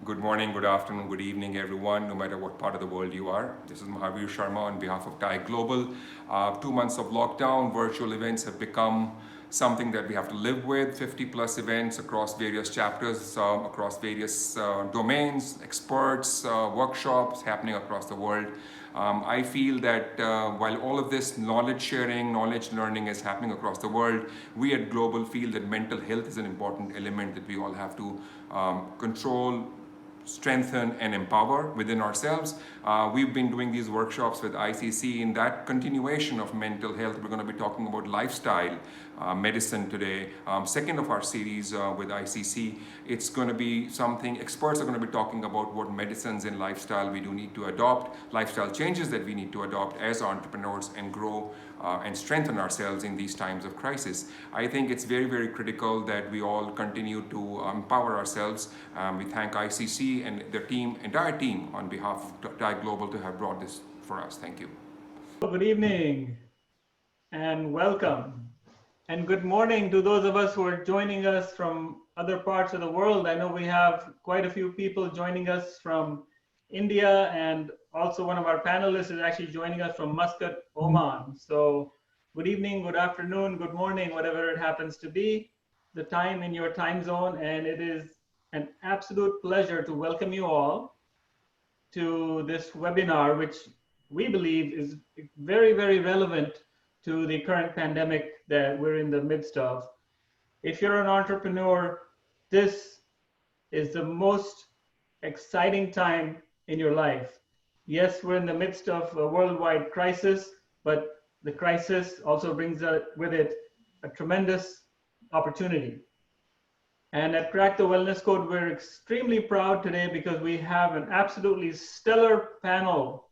Good morning, good afternoon, good evening, everyone, no matter what part of the world you are. This is Mahavir Sharma on behalf of TAO Global. 2 months of lockdown, virtual events have become something that we have to live with. 50 plus events across various chapters, across various domains, experts, workshops happening across the world. I feel that while all of this knowledge sharing, knowledge learning is happening across the world, we at Global feel that mental health is an important element that we all have to control, strengthen and empower within ourselves. We've been doing these workshops with ICC. In that continuation of mental health, we're going to be talking about lifestyle medicine today. Second of our series with ICC. It's going to be something, experts are going to be talking about what medicines and lifestyle we do need to adopt, lifestyle changes that we need to adopt as entrepreneurs and grow and strengthen ourselves in these times of crisis. I think it's very, very critical that we all continue to empower ourselves. We thank ICC and their team, entire team, on behalf of TAO Global to have brought this for us. Thank you. Good evening and welcome. And good morning to those of us who are joining us from other parts of the world. I know we have quite a few people joining us from India, and also one of our panelists is actually joining us from Muscat, Oman. So good evening, good afternoon, good morning, whatever it happens to be, the time in your time zone. And it is an absolute pleasure to welcome you all to this webinar, which we believe is very, very relevant to the current pandemic that we're in the midst of. If you're an entrepreneur, this is the most exciting time in your life. Yes, we're in the midst of a worldwide crisis, but the crisis also brings with it a tremendous opportunity. And at Crack the Wellness Code, we're extremely proud today because we have an absolutely stellar panel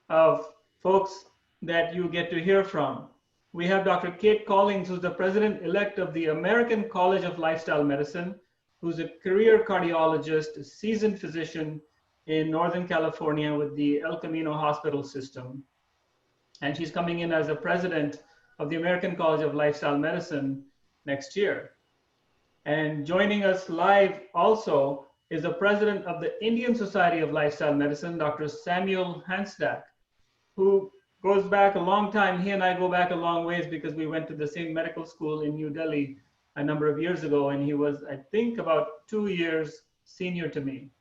of folks that you get to hear from. We have Dr. Kate Collings, who's the president-elect of the American College of Lifestyle Medicine, who's a career cardiologist, a seasoned physician in Northern California with the El Camino Hospital System. And she's coming in as a president of the American College of Lifestyle Medicine next year. And joining us live also is the president of the Indian Society of Lifestyle Medicine, Dr. Samuel Hansdak, who goes back a long time. He and I go back a long ways because we went to the same medical school in New Delhi a number of years ago, and he was, I think, about 2 years senior to me.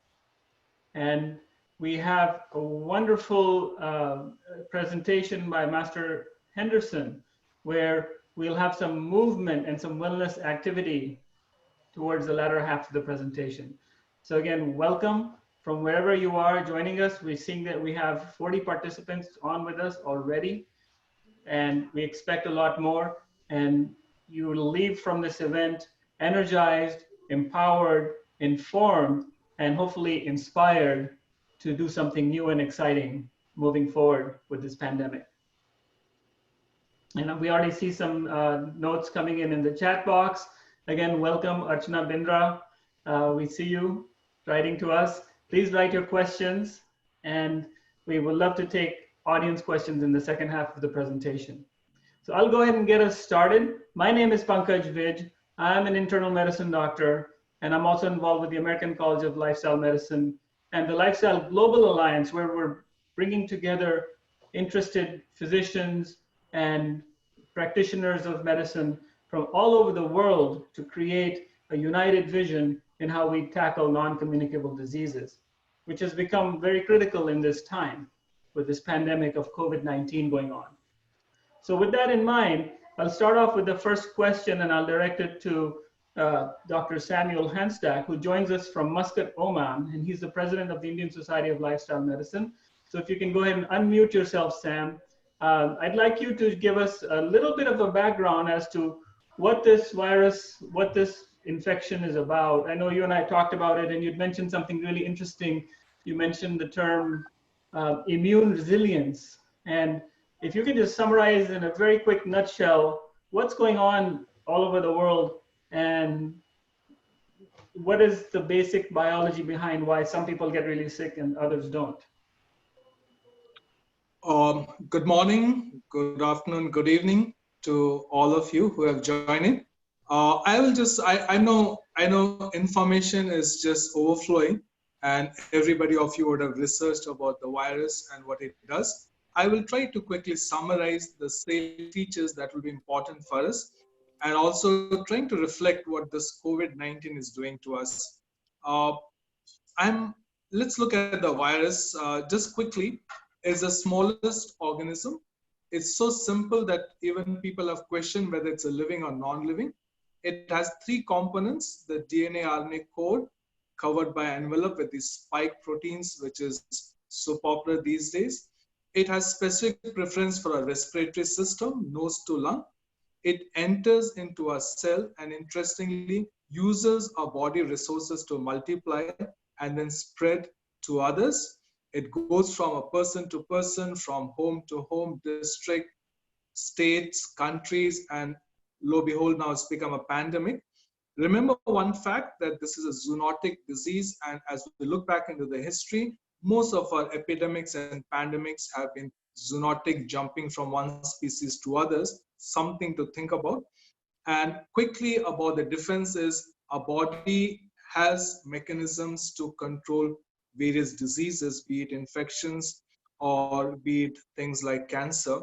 And we have a wonderful presentation by Master Henderson, where we'll have some movement and some wellness activity towards the latter half of the presentation. So again, welcome from wherever you are joining us. We're seeing that we have 40 participants on with us already, and we expect a lot more. And you will leave from this event energized, empowered, informed, and hopefully inspired to do something new and exciting moving forward with this pandemic. And we already see some notes coming in the chat box. Again, welcome, Archana Bindra. We see you writing to us. Please write your questions, and we would love to take audience questions in the second half of the presentation. So I'll go ahead and get us started. My name is Pankaj Vij. I'm an internal medicine doctor, and I'm also involved with the American College of Lifestyle Medicine and the Lifestyle Global Alliance, where we're bringing together interested physicians and practitioners of medicine from all over the world to create a united vision in how we tackle non-communicable diseases, which has become very critical in this time with this pandemic of COVID-19 going on. So with that in mind, I'll start off with the first question, and I'll direct it to Dr. Samuel Hansdak, who joins us from Muscat, Oman, and he's the president of the Indian Society of Lifestyle Medicine. So if you can go ahead and unmute yourself, Sam. I'd like you to give us a little bit of a background as to what this virus, what this infection is about. I know you and I talked about it, and you'd mentioned something really interesting. You mentioned the term immune resilience. And if you can just summarize in a very quick nutshell, what's going on all over the world, and what is the basic biology behind why some people get really sick and others don't? Good morning, good afternoon, good evening to all of you who have joined in. I know information is just overflowing, and everybody of you would have researched about the virus and what it does. I will try to quickly summarize the salient features that will be important for us, and also trying to reflect what this COVID-19 is doing to us. Uh, let's look at the virus just quickly. It's the smallest organism. It's so simple that even people have questioned whether it's a living or non-living. It has three components: the DNA RNA code covered by envelope with these spike proteins, which is so popular these days. It has specific preference for a respiratory system, nose to lung. It enters into a cell and interestingly uses our body resources to multiply and then spread to others. It goes from a person to person, from home to home, district, states, countries, and lo behold, now it's become a pandemic. Remember one fact, that this is a zoonotic disease, and as we look back into the history, most of our epidemics and pandemics have been zoonotic, jumping from one species to others, something to think about. And quickly about the difference is our body has mechanisms to control various diseases, be it infections or be it things like cancer.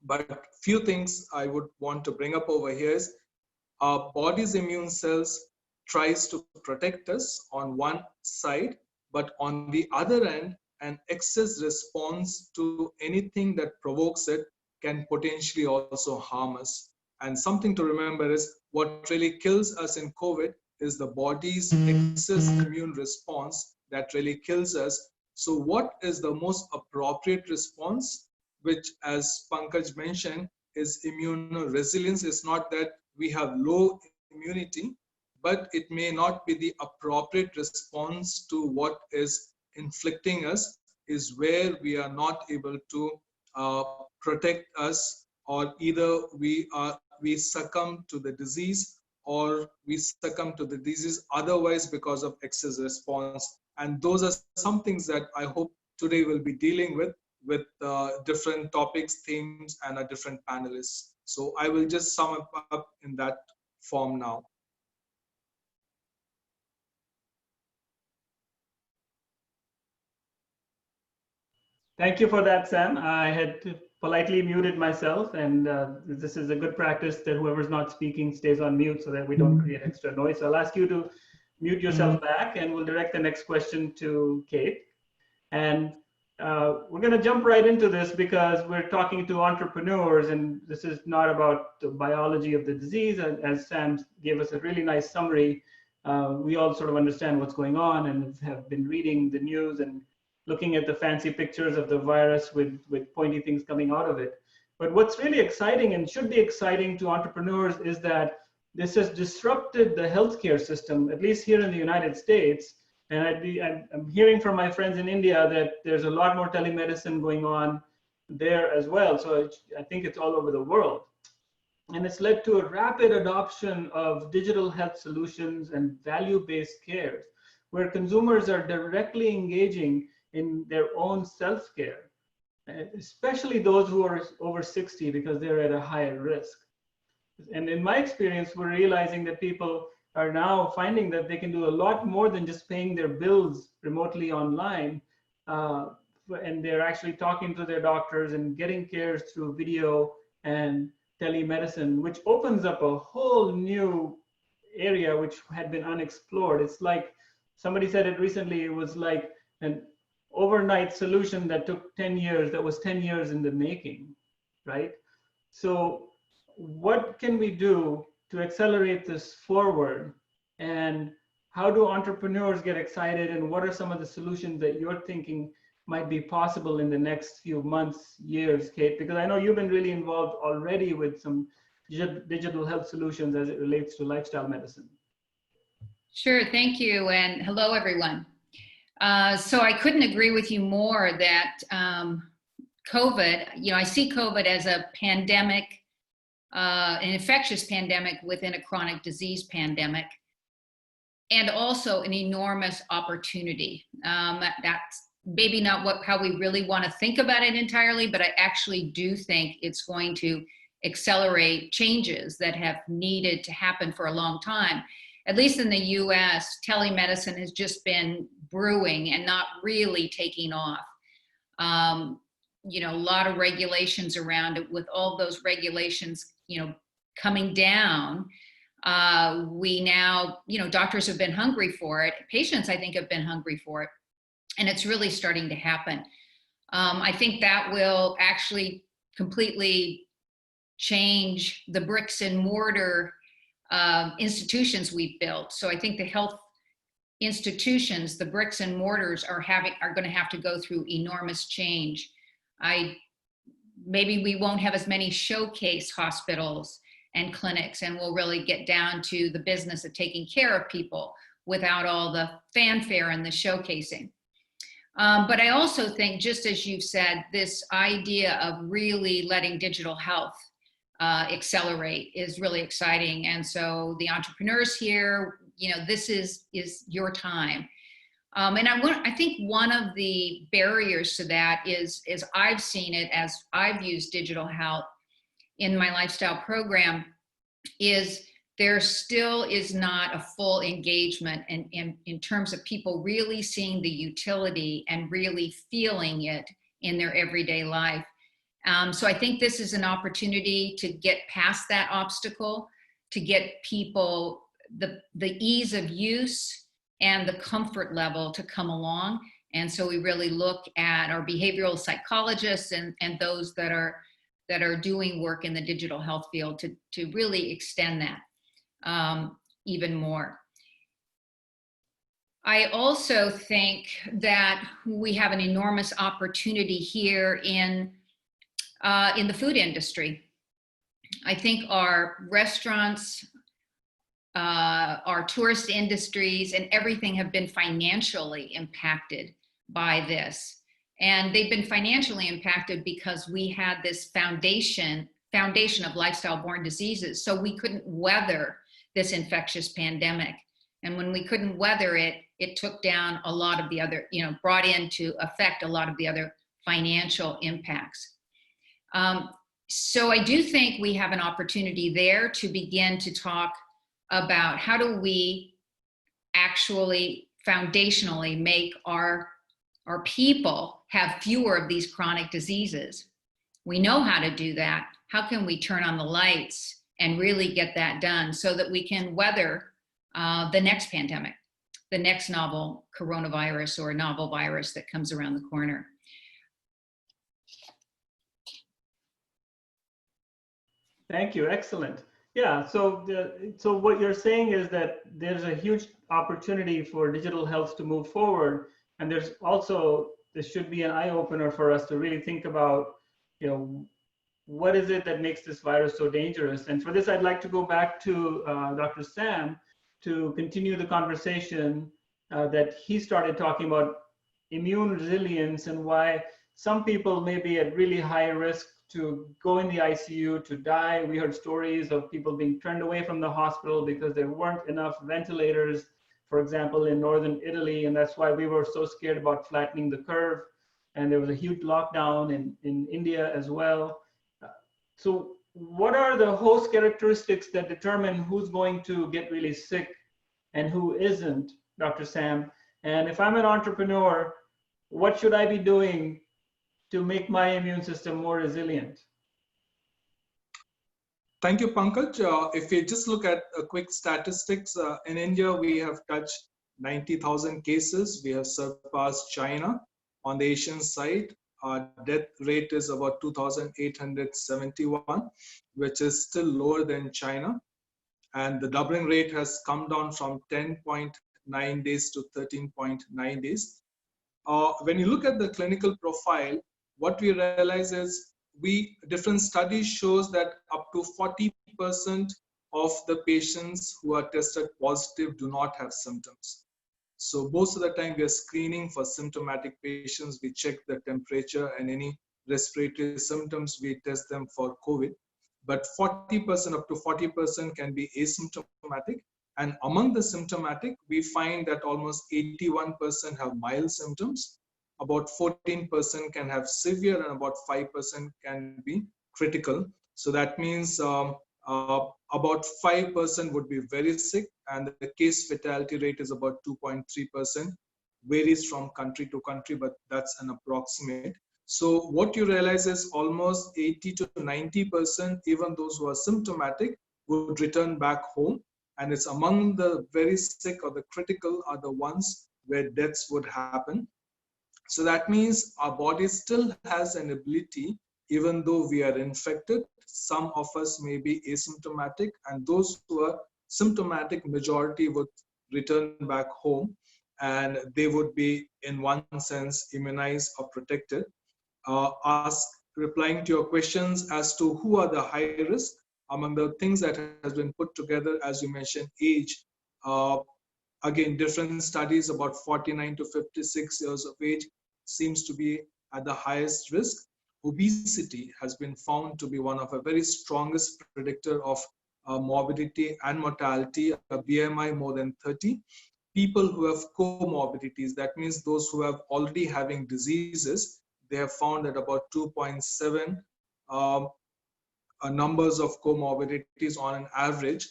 But few things I would want to bring up over here is our body's immune cells tries to protect us on one side, but on the other end, an excess response to anything that provokes it can potentially also harm us. And something to remember is what really kills us in COVID is the body's excess immune response that really kills us. So what is the most appropriate response, which, as Pankaj mentioned, is immunoresilience? It's not that we have low immunity, but it may not be the appropriate response to what is inflicting us, is where we are not able to protect us, or either we succumb to the disease, or we succumb to the disease otherwise because of excess response. And those are some things that I hope today we'll be dealing with different topics, themes, and our different panelists. So I will just sum up in that form now. Thank you for that, Sam. I had politely muted myself, and this is a good practice that whoever's not speaking stays on mute so that we don't create extra noise. So I'll ask you to mute yourself back, and we'll direct the next question to Kate. And we're going to jump right into this because we're talking to entrepreneurs, and this is not about the biology of the disease. As Sam gave us a really nice summary, we all sort of understand what's going on and have been reading the news and looking at the fancy pictures of the virus with pointy things coming out of it. But what's really exciting and should be exciting to entrepreneurs is that this has disrupted the healthcare system, at least here in the United States. And I'm hearing from my friends in India that there's a lot more telemedicine going on there as well. So I think it's all over the world. And it's led to a rapid adoption of digital health solutions and value-based care, where consumers are directly engaging in their own self-care, especially those who are over 60 because they're at a higher risk. And in my experience, we're realizing that people are now finding that they can do a lot more than just paying their bills remotely online. And they're actually talking to their doctors and getting cares through video and telemedicine, which opens up a whole new area which had been unexplored. It's like somebody said it recently, it was like an overnight solution that took 10 years, that was 10 years in the making, right? So what can we do to accelerate this forward? And how do entrepreneurs get excited? And what are some of the solutions that you're thinking might be possible in the next few months, years, Kate? Because I know you've been really involved already with some digital health solutions as it relates to lifestyle medicine. Sure, thank you, and hello, everyone. So I couldn't agree with you more that COVID, I see COVID as a pandemic, an infectious pandemic within a chronic disease pandemic, and also an enormous opportunity. That's maybe not how we really want to think about it entirely, but I actually do think it's going to accelerate changes that have needed to happen for a long time. At least in the US, telemedicine has just been brewing and not really taking off. A lot of regulations around it. With all those regulations, coming down, we now, doctors have been hungry for it. Patients, I think, have been hungry for it. And it's really starting to happen. I think that will actually completely change the bricks and mortar institutions we've built. So I think the health institutions, the bricks and mortars are going to have to go through enormous change. Maybe we won't have as many showcase hospitals and clinics, and we'll really get down to the business of taking care of people without all the fanfare and the showcasing. But I also think, just as you've said, this idea of really letting digital health accelerate is really exciting. And so the entrepreneurs here, this is your time. And I think one of the barriers to that is I've seen it as I've used digital health in my lifestyle program, is there still is not a full engagement in terms of people really seeing the utility and really feeling it in their everyday life. So I think this is an opportunity to get past that obstacle, to get people the ease of use and the comfort level to come along. And so we really look at our behavioral psychologists and those that are doing work in the digital health field to really extend that even more. I also think that we have an enormous opportunity here in the food industry. I think our restaurants, our tourist industries, and everything have been financially impacted by this. And they've been financially impacted because we had this foundation of lifestyle-borne diseases, so we couldn't weather this infectious pandemic. And when we couldn't weather it, it took down a lot of the other, brought into effect a lot of the other financial impacts. So I do think we have an opportunity there to begin to talk about how do we actually foundationally make our people have fewer of these chronic diseases. We know how to do that. How can we turn on the lights and really get that done so that we can weather the next pandemic, the next novel coronavirus or novel virus that comes around the corner? Thank you. Excellent. Yeah. So what you're saying is that there's a huge opportunity for digital health to move forward, and there should be an eye opener for us to really think about, what is it that makes this virus so dangerous? And for this, I'd like to go back to Dr. Sam to continue the conversation that he started talking about immune resilience and why some people may be at really high risk to go in the ICU, to die. We heard stories of people being turned away from the hospital because there weren't enough ventilators, for example, in northern Italy, and that's why we were so scared about flattening the curve. And there was a huge lockdown in India as well. So what are the host characteristics that determine who's going to get really sick and who isn't, Dr. Sam? And if I'm an entrepreneur, what should I be doing to make my immune system more resilient? Thank you, Pankaj. If we just look at a quick statistics, in India, we have touched 90,000 cases. We have surpassed China. On the Asian side, our death rate is about 2,871, which is still lower than China. And the doubling rate has come down from 10.9 days to 13.9 days. When you look at the clinical profile, what we realize is different studies shows that up to 40% of the patients who are tested positive do not have symptoms. So most of the time we are screening for symptomatic patients. We check the temperature and any respiratory symptoms, we test them for COVID. But 40%, up to 40% can be asymptomatic. And among the symptomatic, we find that almost 81% have mild symptoms. About 14% can have severe and about 5% can be critical. So that means about 5% would be very sick, and the case fatality rate is about 2.3%. varies from country to country, but that's an approximate. So what you realize is almost 80 to 90%, even those who are symptomatic, would return back home. And it's among the very sick or the critical are the ones where deaths would happen. So that means our body still has an ability, even though we are infected. Some of us may be asymptomatic, and those who are symptomatic, majority would return back home, and they would be, in one sense, immunized or protected. Replying to your questions as to who are the high risk, among the things that has been put together, as you mentioned, age. Uh, Again, different studies about 49 to 56 years of age seems to be at the highest risk. Obesity has been found to be one of the very strongest predictor of morbidity and mortality, a BMI more than 30. People who have comorbidities, that means those who have already having diseases, they have found that about 2.7 numbers of comorbidities on an average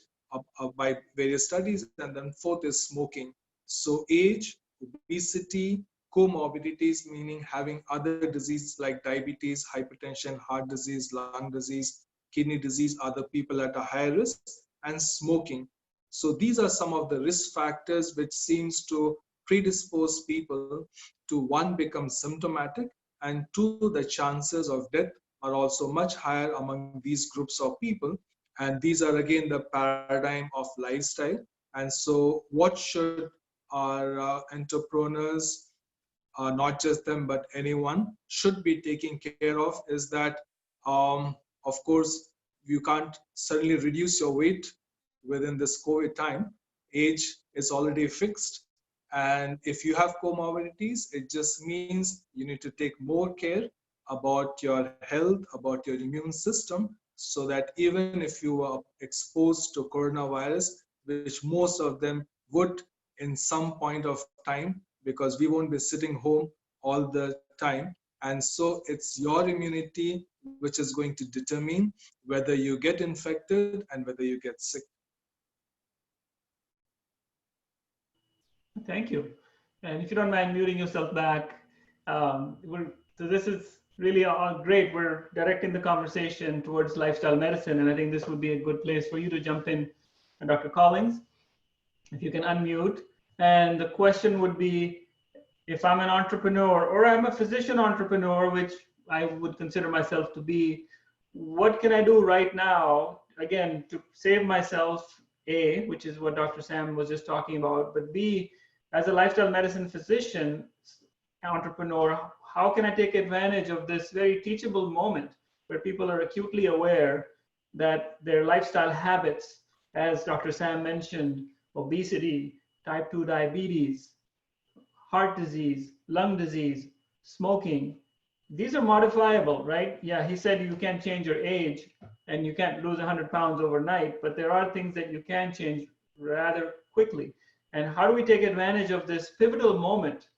by various studies. And then fourth is smoking. So age, obesity, comorbidities, meaning having other diseases like diabetes, hypertension, heart disease, lung disease, kidney disease, other people at a higher risk, and smoking. So these are some of the risk factors which seems to predispose people to, one, become symptomatic, and two, the chances of death are also much higher among these groups of people. And these are again the paradigm of lifestyle. And so what should our entrepreneurs, not just them, but anyone should be taking care of is that, of course, you can't suddenly reduce your weight within this COVID time. Age is already fixed. And if you have comorbidities, it just means you need to take more care about your health, about your immune system, so that even if you are exposed to coronavirus, which most of them would in some point of time, because we won't be sitting home all the time. And so it's your immunity which is going to determine whether you get infected and whether you get sick. Thank you. And if you don't mind muting yourself back, so this is really great. We're directing the conversation towards lifestyle medicine, and I think this would be a good place for you to jump in, Dr. Collins, if you can unmute. And the question would be, if I'm an entrepreneur or I'm a physician entrepreneur, which I would consider myself to be, what can I do right now, again, to save myself, A, which is what Dr. Sam was just talking about, but B, as a lifestyle medicine physician, entrepreneur, how can I take advantage of this very teachable moment where people are acutely aware that their lifestyle habits, as Dr. Sam mentioned, obesity, type 2 diabetes, heart disease, lung disease, smoking, these are modifiable, right? Yeah, he said you can't change your age and you can't lose 100 pounds overnight, but there are things that you can change rather quickly. And how do we take advantage of this pivotal moment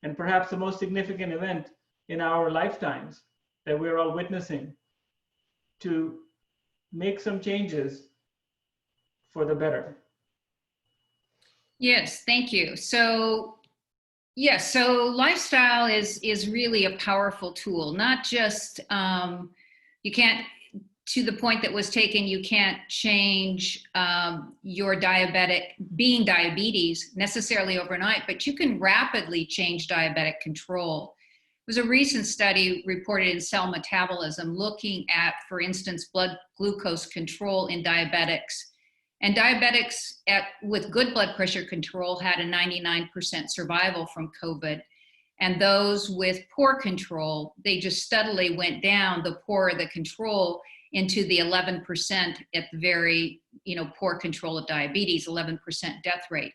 and perhaps the most significant event in our lifetimes that we're all witnessing to make some changes for the better? Yes, thank you. So yes, so lifestyle is really a powerful tool. Not just you can't, to the point that was taken, you can't change your diabetes necessarily overnight, but you can rapidly change diabetic control. There was a recent study reported in Cell Metabolism looking at, for instance, blood glucose control in diabetics. And diabetics with good blood pressure control had a 99% survival from COVID. And those with poor control, they just steadily went down, the poorer the control, into the 11% at the very, poor control of diabetes, 11% death rate.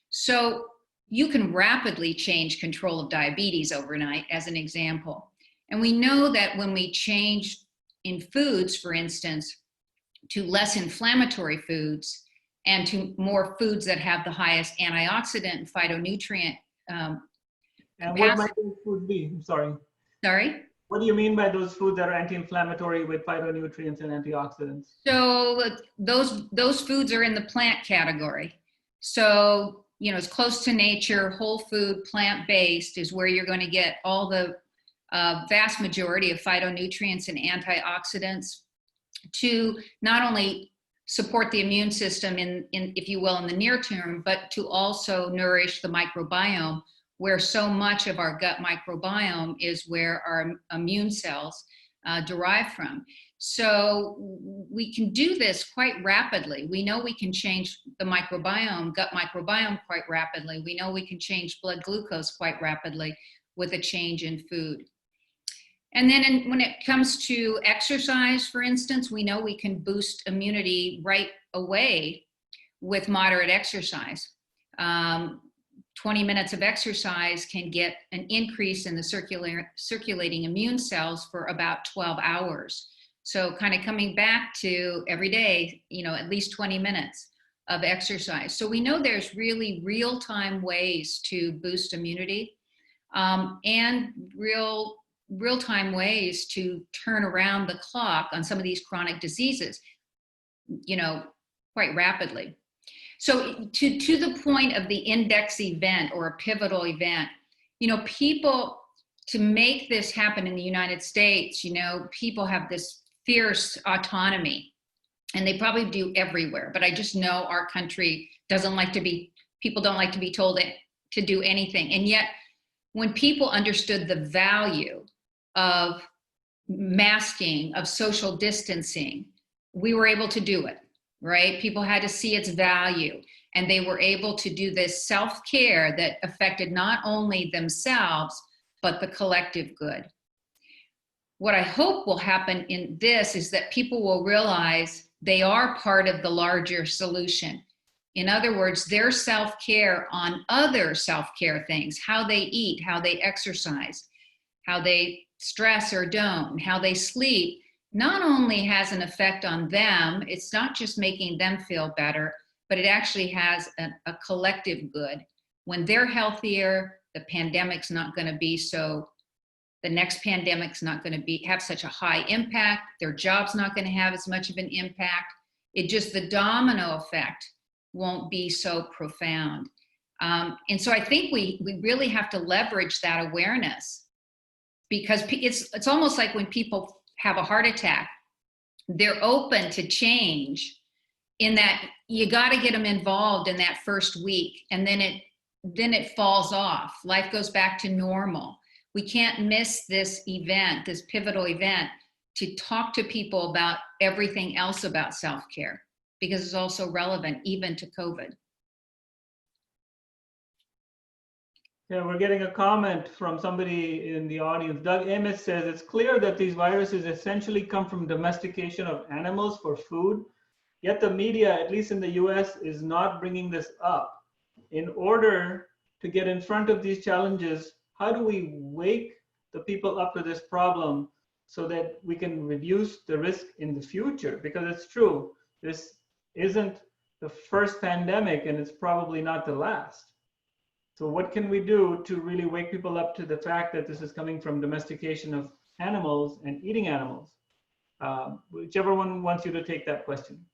So you can rapidly change control of diabetes overnight, as an example. And we know that when we change in foods, for instance, to less inflammatory foods and to more foods that have the highest antioxidant and phytonutrient and what might those foods be? I'm sorry. Sorry? What do you mean by those foods that are anti-inflammatory with phytonutrients and antioxidants? So those foods are in the plant category. So as close to nature, whole food, plant-based is where you're going to get all the vast majority of phytonutrients and antioxidants to not only support the immune system if you will, in the near term, but to also nourish the microbiome, where so much of our gut microbiome is where our immune cells derive from. So we can do this quite rapidly. We know we can change the microbiome, gut microbiome quite rapidly. We know we can change blood glucose quite rapidly with a change in food. And then when it comes to exercise, for instance, we know we can boost immunity right away with moderate exercise. 20 minutes of exercise can get an increase in the circulating immune cells for about 12 hours. So kind of coming back to every day, at least 20 minutes of exercise. So we know there's really real-time ways to boost immunity and real-time ways to turn around the clock on some of these chronic diseases, quite rapidly. So to the point of the index event or a pivotal event, people, to make this happen in the United States, people have this fierce autonomy, and they probably do everywhere, but I just know our country people don't like to be told to do anything. And yet, when people understood the value of masking, of social distancing, we were able to do it, right? People had to see its value, and they were able to do this self-care that affected not only themselves, but the collective good. What I hope will happen in this is that people will realize they are part of the larger solution. In other words, their self-care on other self-care things, how they eat, how they exercise, how they stress or don't, how they sleep, not only has an effect on them, it's not just making them feel better, but it actually has a collective good. When they're healthier, the pandemic's not going to be the next pandemic's not going to have such a high impact. Their job's not going to have as much of an impact. The domino effect won't be so profound. And so I think we really have to leverage that awareness, because it's almost like when people have a heart attack, they're open to change, in that you got to get them involved in that first week, and then it falls off. Life goes back to normal. We can't miss this event, this pivotal event, to talk to people about everything else about self-care, because it's also relevant even to COVID. Yeah, we're getting a comment from somebody in the audience. Doug Amos says, it's clear that these viruses essentially come from domestication of animals for food, yet the media, at least in the US, is not bringing this up. In order to get in front of these challenges, how do we wake the people up to this problem so that we can reduce the risk in the future? Because it's true, this isn't the first pandemic, and it's probably not the last. So what can we do to really wake people up to the fact that this is coming from domestication of animals and eating animals? Whichever one wants you to take that question.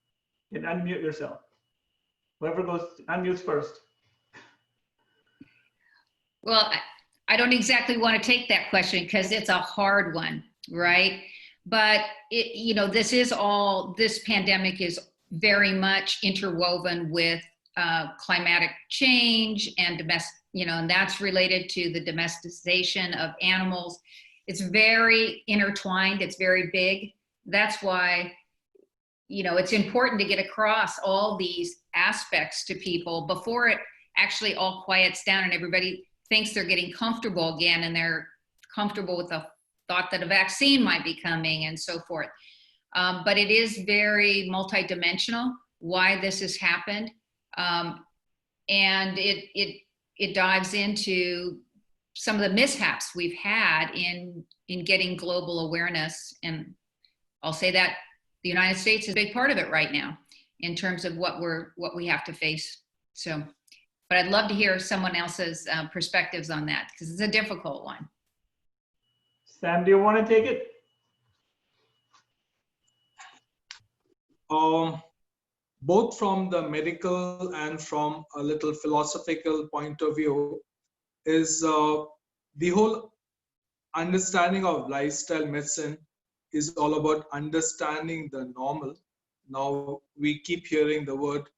You can unmute yourself. Whoever unmutes first. Well, I don't exactly want to take that question because it's a hard one, right? But this pandemic is very much interwoven with climatic change and and that's related to the domestication of animals. It's very intertwined. It's very big. That's why, it's important to get across all these aspects to people before it actually all quiets down and everybody thinks they're getting comfortable again, and they're comfortable with the thought that a vaccine might be coming and so forth. But it is very multidimensional why this has happened. And it dives into some of the mishaps we've had in getting global awareness. And I'll say that the United States is a big part of it right now in terms of what we have to face. So, but I'd love to hear someone else's perspectives on that, because it's a difficult one. Sam, do you want to take it? both from the medical and from a little philosophical point of view, is the whole understanding of lifestyle medicine is all about understanding the normal. Now we keep hearing the word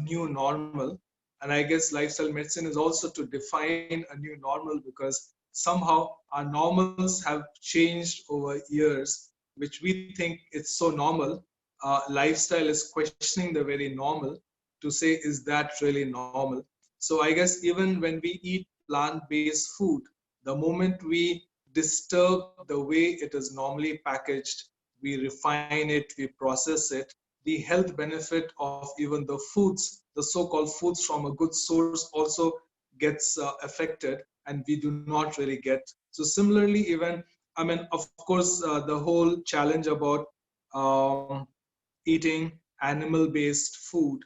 new normal, and I guess lifestyle medicine is also to define a new normal, because somehow our normals have changed over years, which we think it's so normal. Lifestyle is questioning the very normal to say, is that really normal? So I guess even when we eat plant-based food, the moment we disturb the way it is normally packaged, we refine it, we process it, the health benefit of even the foods, the so-called foods from a good source, also gets affected, and we do not really get. So similarly, even, I mean, of course, the whole challenge about um, eating animal-based food,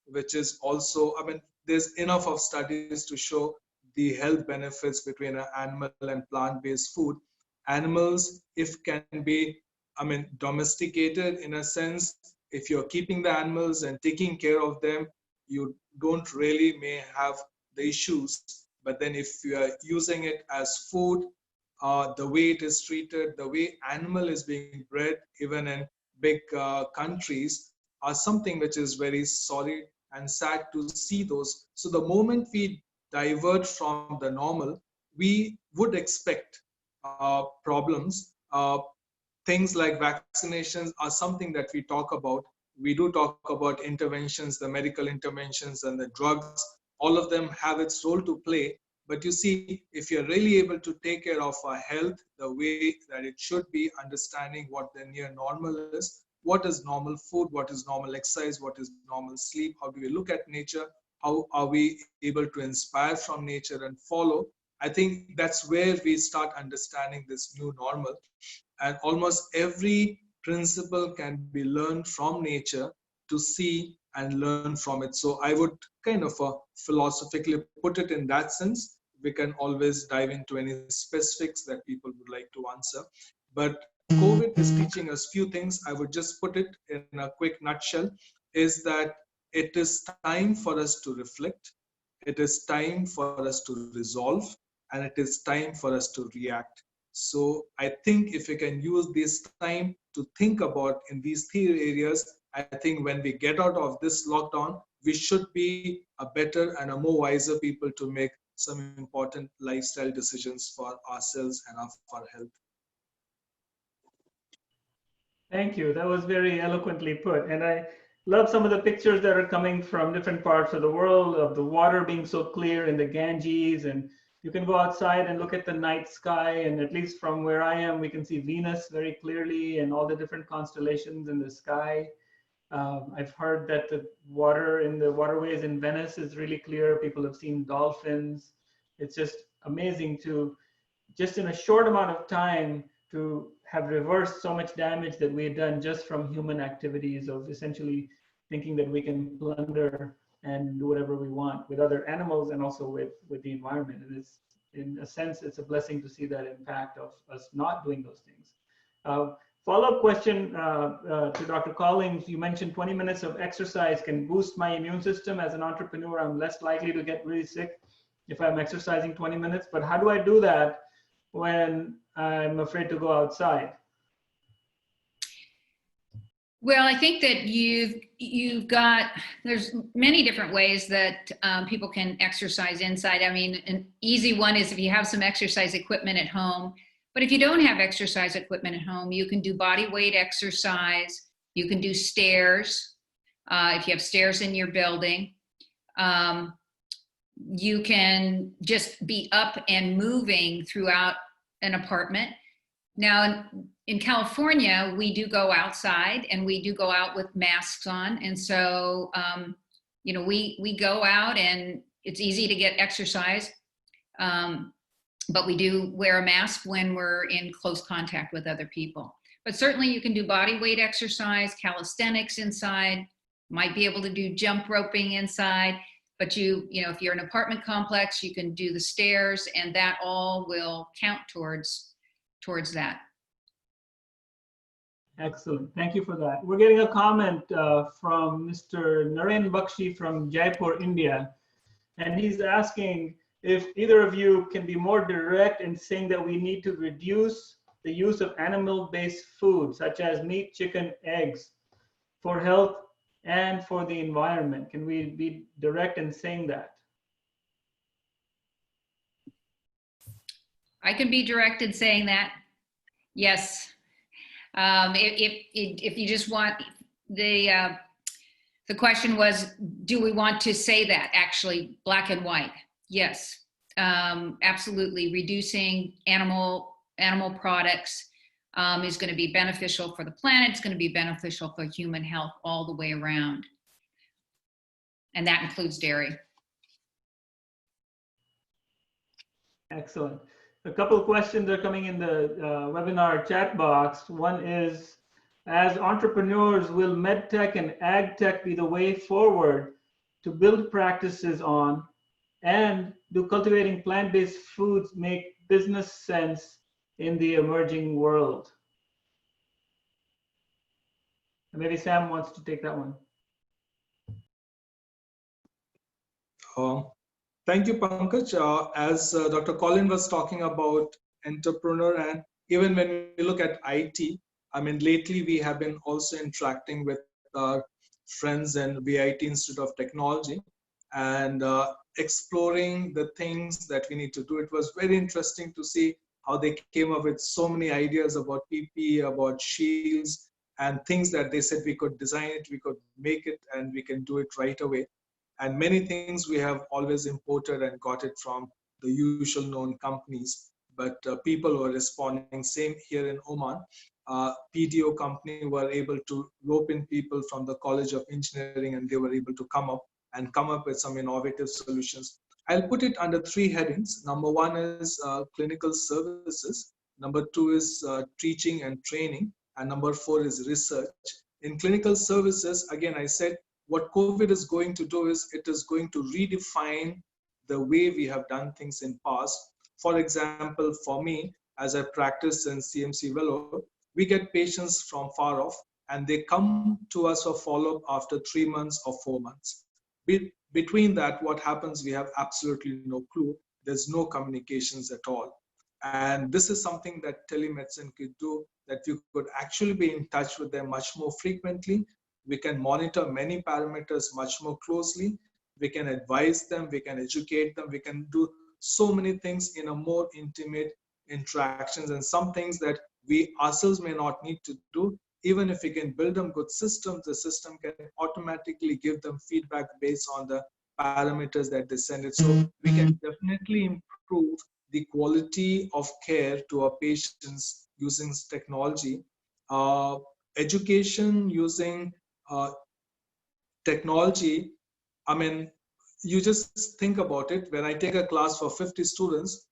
which is also, I mean, there's enough of studies to show the health benefits between an animal and plant-based food. Animals, if can be, I mean, domesticated in a sense, if you're keeping the animals and taking care of them, you don't really may have the issues. But then if you are using it as food, the way it is treated, the way animal is being bred, even in big countries, are something which is very sorry and sad to see those. So the moment we divert from the normal, we would expect problems. Things like vaccinations are something that we talk about. We do talk about interventions, the medical interventions and the drugs. All of them have its role to play. But you see, if you're really able to take care of our health the way that it should be, understanding what the near normal is, what is normal food, what is normal exercise, what is normal sleep, how do we look at nature, how are we able to inspire from nature and follow, I think that's where we start understanding this new normal. And almost every principle can be learned from nature to see and learn from it. So I would kind of philosophically put it in that sense. We can always dive into any specifics that people would like to answer. But COVID is teaching us few things. I would just put it in a quick nutshell, is that it is time for us to reflect. It is time for us to resolve, and it is time for us to react. So I think if we can use this time to think about in these three areas, I think when we get out of this lockdown, we should be a better and a more wiser people to make some important lifestyle decisions for ourselves and our health. Thank you. That was very eloquently put. And I love some of the pictures that are coming from different parts of the world of the water being so clear in the Ganges. And you can go outside and look at the night sky. And at least from where I am, we can see Venus very clearly and all the different constellations in the sky. I've heard that the water in the waterways in Venice is really clear. People have seen dolphins. It's just amazing to just in a short amount of time to have reversed so much damage that we had done just from human activities of essentially thinking that we can plunder and do whatever we want with other animals and also with the environment. And it's, in a sense, it's a blessing to see that impact of us not doing those things. Follow-up question to Dr. Collins. You mentioned 20 minutes of exercise can boost my immune system. As an entrepreneur, I'm less likely to get really sick if I'm exercising 20 minutes. But how do I do that when I'm afraid to go outside? Well, I think that you've got, there's many different ways that people can exercise inside. I mean, an easy one is if you have some exercise equipment at home. But if you don't have exercise equipment at home, you can do body weight exercise. You can do stairs if you have stairs in your building. You can just be up and moving throughout an apartment. Now, in California, we do go outside and we do go out with masks on. And so, you know, we go out and it's easy to get exercise. But we do wear a mask when we're in close contact with other people. But certainly you can do body weight exercise, calisthenics inside, might be able to do jump roping inside. But you know, if you're an apartment complex, you can do the stairs, and that all will count towards that. Excellent. Thank you for that. We're getting a comment from Mr. Naren Bakshi from Jaipur, India. And he's asking if either of you can be more direct in saying that we need to reduce the use of animal-based food, such as meat, chicken, eggs, for health and for the environment. Can we be direct in saying that? I can be direct in saying that. Yes. If you just want the question was, do we want to say that actually black and white? Yes, absolutely. Reducing animal products is going to be beneficial for the planet. It's going to be beneficial for human health all the way around. And that includes dairy. Excellent. A couple of questions are coming in the webinar chat box. One is, as entrepreneurs, will medtech and agtech be the way forward to build practices on? And do cultivating plant-based foods make business sense in the emerging world? And maybe Sam wants to take that one. Thank you, Pankaj. As Dr. Colin was talking about entrepreneur, and even when we look at IT, I mean, lately we have been also interacting with our friends in VIT Institute of Technology and exploring the things that we need to do. It was very interesting to see how they came up with so many ideas about PPE, about shields, and things that they said we could design it, we could make it, and we can do it right away. And many things we have always imported and got it from the usual known companies. But people were responding. Same here in Oman. PDO company were able to rope in people from the College of Engineering, and they were able to come up with some innovative solutions. I'll put it under three headings. Number one is clinical services. Number two is teaching and training. And number four is research. In clinical services, again, I said what COVID is going to do is it is going to redefine the way we have done things in past. For example, for me, as I practice in CMC Vellore, we get patients from far off and they come to us for follow-up after 3 months or 4 months. Between that, what happens, we have absolutely no clue. There's no communications at all. And this is something that telemedicine could do, that you could actually be in touch with them much more frequently. We can monitor many parameters much more closely. We can advise them, we can educate them, we can do so many things in a more intimate interactions, and some things that we ourselves may not need to do. Even if we can build them good systems, the system can automatically give them feedback based on the parameters that they send it. So we can definitely improve the quality of care to our patients using technology. Education using technology, I mean, you just think about it. When I take a class for 50 students,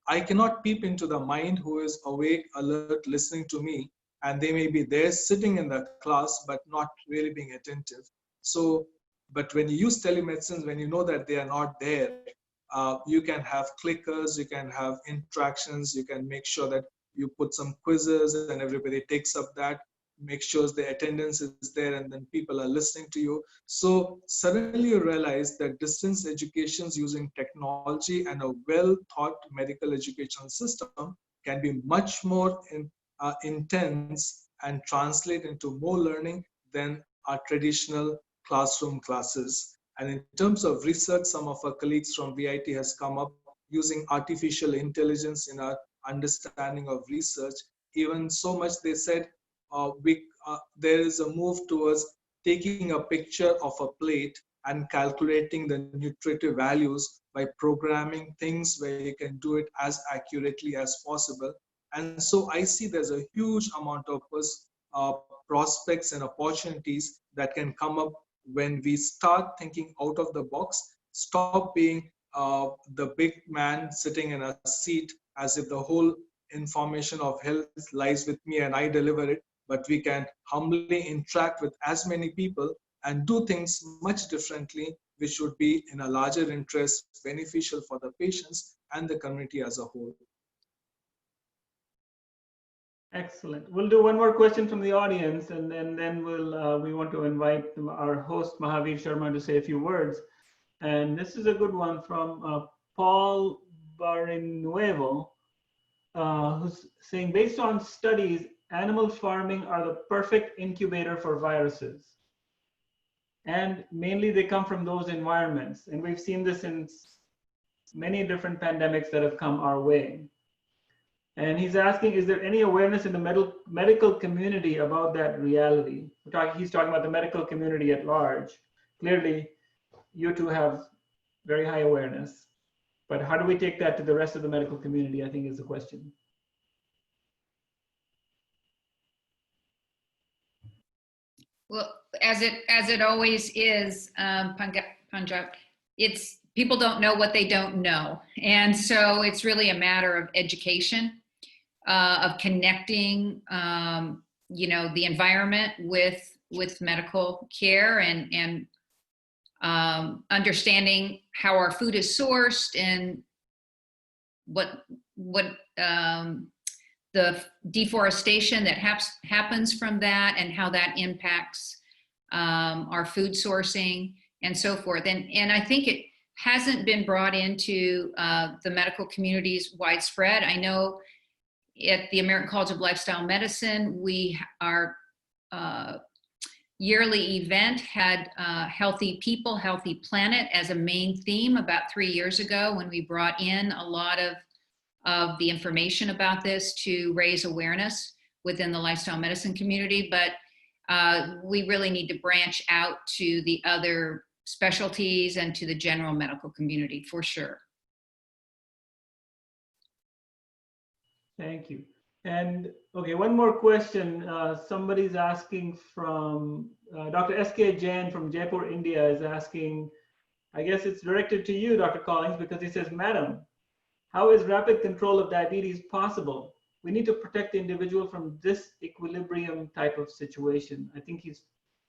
I cannot peep into the mind who is awake, alert, listening to me, and they may be there sitting in the class, but not really being attentive. So, but when you use telemedicine, when you know that they are not there, you can have clickers, you can have interactions, you can make sure that you put some quizzes and everybody takes up that, make sure the attendance is there, and then people are listening to you. So suddenly you realize that distance education using technology and a well thought medical educational system can be much more intense and translate into more learning than our traditional classroom classes. And in terms of research, some of our colleagues from VIT has come up using artificial intelligence in our understanding of research. Even so much they said there is a move towards taking a picture of a plate and calculating the nutritive values by programming things where you can do it as accurately as possible. And so I see there's a huge amount of uh, prospects and opportunities that can come up when we start thinking out of the box, stop being the big man sitting in a seat as if the whole information of health lies with me and I deliver it, but we can humbly interact with as many people and do things much differently, which would be in a larger interest, beneficial for the patients and the community as a whole. Excellent. We'll do one more question from the audience, and then we want to invite our host Mahavir Sharma to say a few words. And this is a good one from Paul Barinuevo, who's saying, based on studies, animal farming are the perfect incubator for viruses. And mainly they come from those environments. And we've seen this in many different pandemics that have come our way. And he's asking, is there any awareness in the medical community about that reality? He's talking about the medical community at large. Clearly, you two have very high awareness. But how do we take that to the rest of the medical community, I think is the question. Well, as it always is, Panjab, it's people don't know what they don't know, and so it's really a matter of education, of connecting, the environment with medical care and understanding how our food is sourced and what the deforestation that happens from that and how that impacts our food sourcing and so forth. And I think it hasn't been brought into the medical communities widespread. I know at the American College of Lifestyle Medicine, our yearly event had Healthy People, Healthy Planet as a main theme about 3 years ago, when we brought in a lot of the information about this to raise awareness within the lifestyle medicine community. But we really need to branch out to the other specialties and to the general medical community for sure. Thank you. And okay, one more question. Somebody's asking from Dr. S.K. Jain from Jaipur, India is asking, I guess it's directed to you, Dr. Collins, because he says, Madam, how is rapid control of diabetes possible? We need to protect the individual from this equilibrium type of situation. I think he's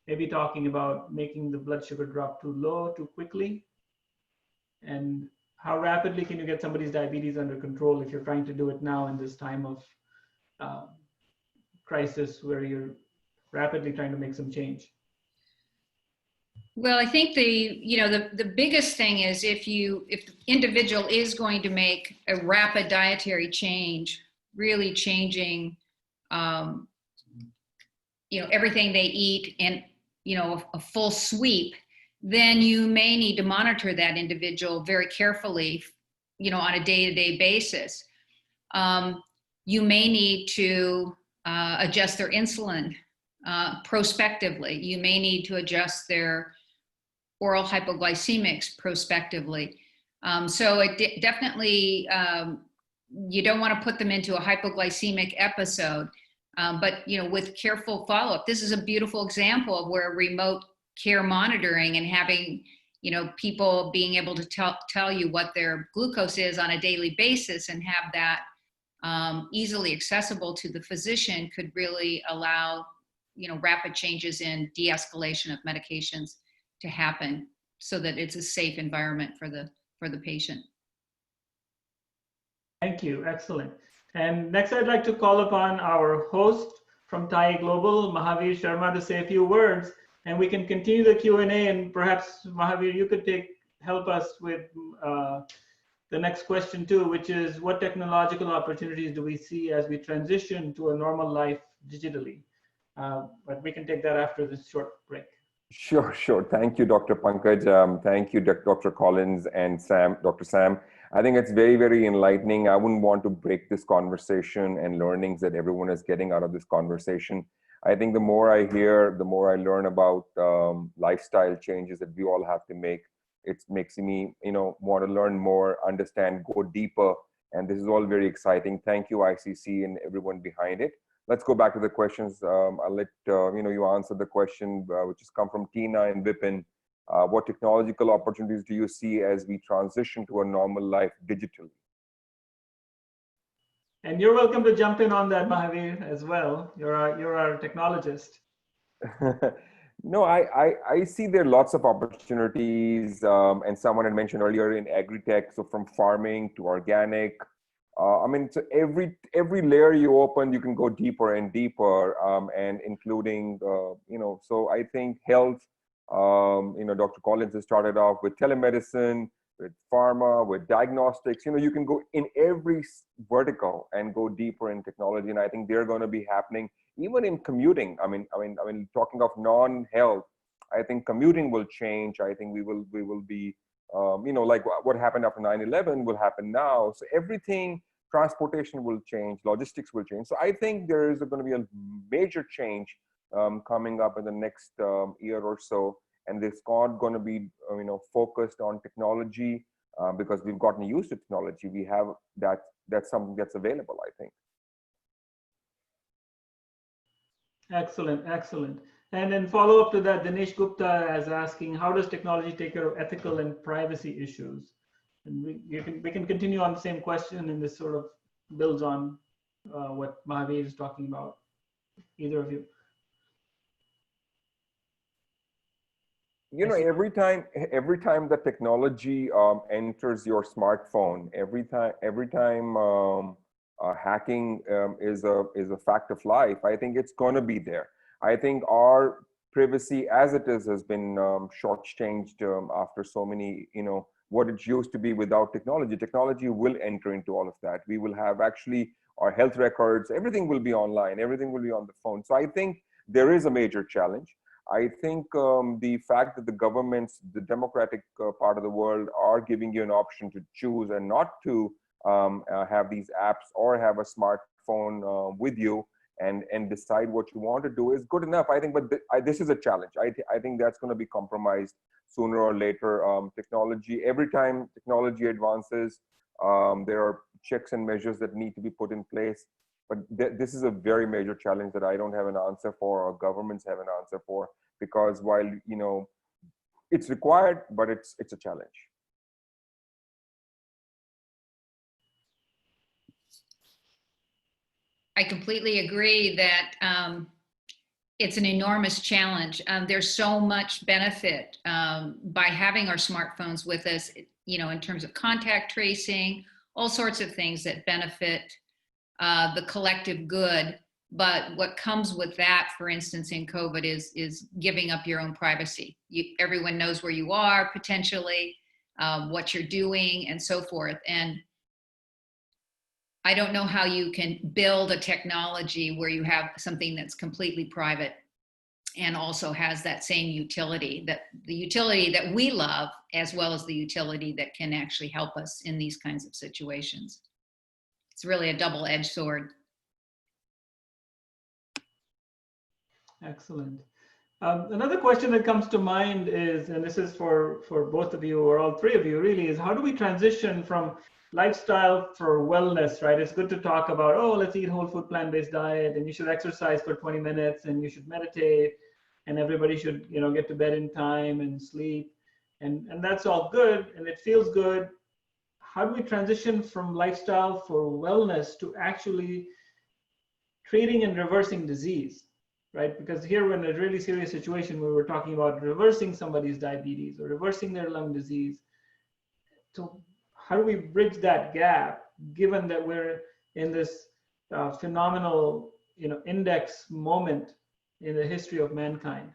maybe talking about making the blood sugar drop too low, too quickly. And how rapidly can you get somebody's diabetes under control if you're trying to do it now in this time of crisis where you're rapidly trying to make some change? Well, I think the biggest thing is if the individual is going to make a rapid dietary change, really changing, everything they eat and, a full sweep, then you may need to monitor that individual very carefully, on a day-to-day basis. You may need to adjust their insulin prospectively. You may need to adjust their oral hypoglycemics prospectively. So it definitely, you don't want to put them into a hypoglycemic episode, but with careful follow-up. This is a beautiful example of where remote care monitoring and having people being able to tell you what their glucose is on a daily basis and have that easily accessible to the physician could really allow rapid changes in de-escalation of medications to happen, so that it's a safe environment for the patient. Thank you. Excellent. And next, I'd like to call upon our host from TAO Global, Mahavir Sharma, to say a few words, and we can continue the Q&A. And perhaps Mahavir, you could help us with the next question too, which is, what technological opportunities do we see as we transition to a normal life digitally? But we can take that after this short break. Sure. Thank you, Dr. Pankaj. Thank you, Dr. Collins and Dr. Sam. I think it's very, very enlightening. I wouldn't want to break this conversation and learnings that everyone is getting out of this conversation. I think the more I hear, the more I learn about lifestyle changes that we all have to make. It makes me, want to learn more, understand, go deeper. And this is all very exciting. Thank you, ICC, and everyone behind it. Let's go back to the questions. I'll let you answer the question, which has come from Tina and Vipin. What technological opportunities do you see as we transition to a normal life digitally? And you're welcome to jump in on that, Mahavir, as well. You're our technologist. No, I see there are lots of opportunities, and someone had mentioned earlier in agri-tech, so from farming to organic, I mean, so every layer you open, you can go deeper and deeper, and including, so I think health, Dr. Collins has started off with telemedicine, with pharma, with diagnostics. You can go in every vertical and go deeper in technology, and I think they're going to be happening even in commuting. I mean, talking of non-health, I think commuting will change. I think we will be, like what happened after 9/11 will happen now. So everything, transportation will change, logistics will change. So I think there is going to be a major change coming up in the next year or so, and it's not going to be focused on technology because we've gotten used to technology. We have that's something that's available, I think. Excellent, excellent. And then follow up to that, Dinesh Gupta is asking, how does technology take care of ethical and privacy issues? And we can continue on the same question, and this sort of builds on what Mahavir is talking about. Either of you. Every time the technology enters your smartphone, every time hacking is a fact of life. I think it's going to be there. I think our privacy as it is has been shortchanged after so many, what it used to be without technology. Technology will enter into all of that. We will have actually our health records, everything will be online, everything will be on the phone. So I think there is a major challenge. I think the fact that the governments, the democratic part of the world, are giving you an option to choose and not to have these apps or have a smartphone with you and decide what you want to do is good enough, I think. But this is a challenge. I think that's going to be compromised sooner or later. Every time technology advances, there are checks and measures that need to be put in place. But this is a very major challenge that I don't have an answer for, or governments have an answer for, because while it's required, but it's a challenge. I completely agree that it's an enormous challenge. There's so much benefit by having our smartphones with us, in terms of contact tracing, all sorts of things that benefit the collective good. But what comes with that, for instance, in COVID is giving up your own privacy. Everyone knows where you are potentially, what you're doing, and so forth. And I don't know how you can build a technology where you have something that's completely private and also has that same utility, that the utility that we love, as well as the utility that can actually help us in these kinds of situations. It's really a double-edged sword. Excellent. Another question that comes to mind is, and this is for both of you or all three of you really, is how do we transition from lifestyle for wellness, right? It's good to talk about, oh, let's eat whole food, plant-based diet, and you should exercise for 20 minutes, and you should meditate, and everybody should, get to bed in time and sleep, and that's all good, and it feels good. How do we transition from lifestyle for wellness to actually treating and reversing disease, right? Because here we're in a really serious situation where we're talking about reversing somebody's diabetes or reversing their lung disease. So how do we bridge that gap, given that we're in this phenomenal, index moment in the history of mankind?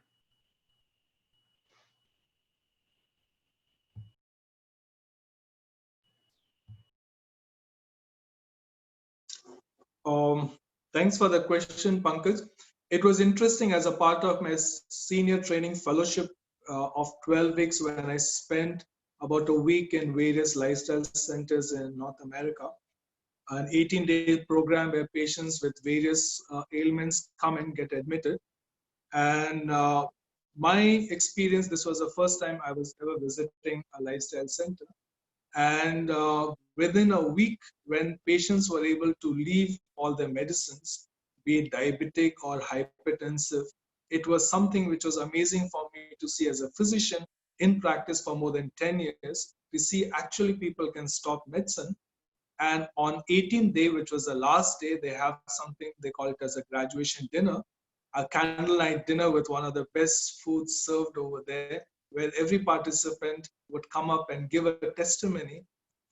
Thanks for the question, Pankaj. It was interesting as a part of my senior training fellowship of 12 weeks when I spent about a week in various lifestyle centers in North America, an 18-day program where patients with various ailments come and get admitted. And my experience, this was the first time I was ever visiting a lifestyle center. And within a week, when patients were able to leave all their medicines, be it diabetic or hypertensive, it was something which was amazing for me to see as a physician in practice for more than 10 years, to see actually people can stop medicine. And on 18th day, which was the last day, they have something, they call it as a graduation dinner, a candlelight dinner with one of the best foods served over there, where every participant would come up and give a testimony.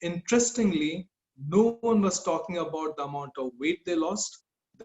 Interestingly, No one was talking about the amount of weight they lost,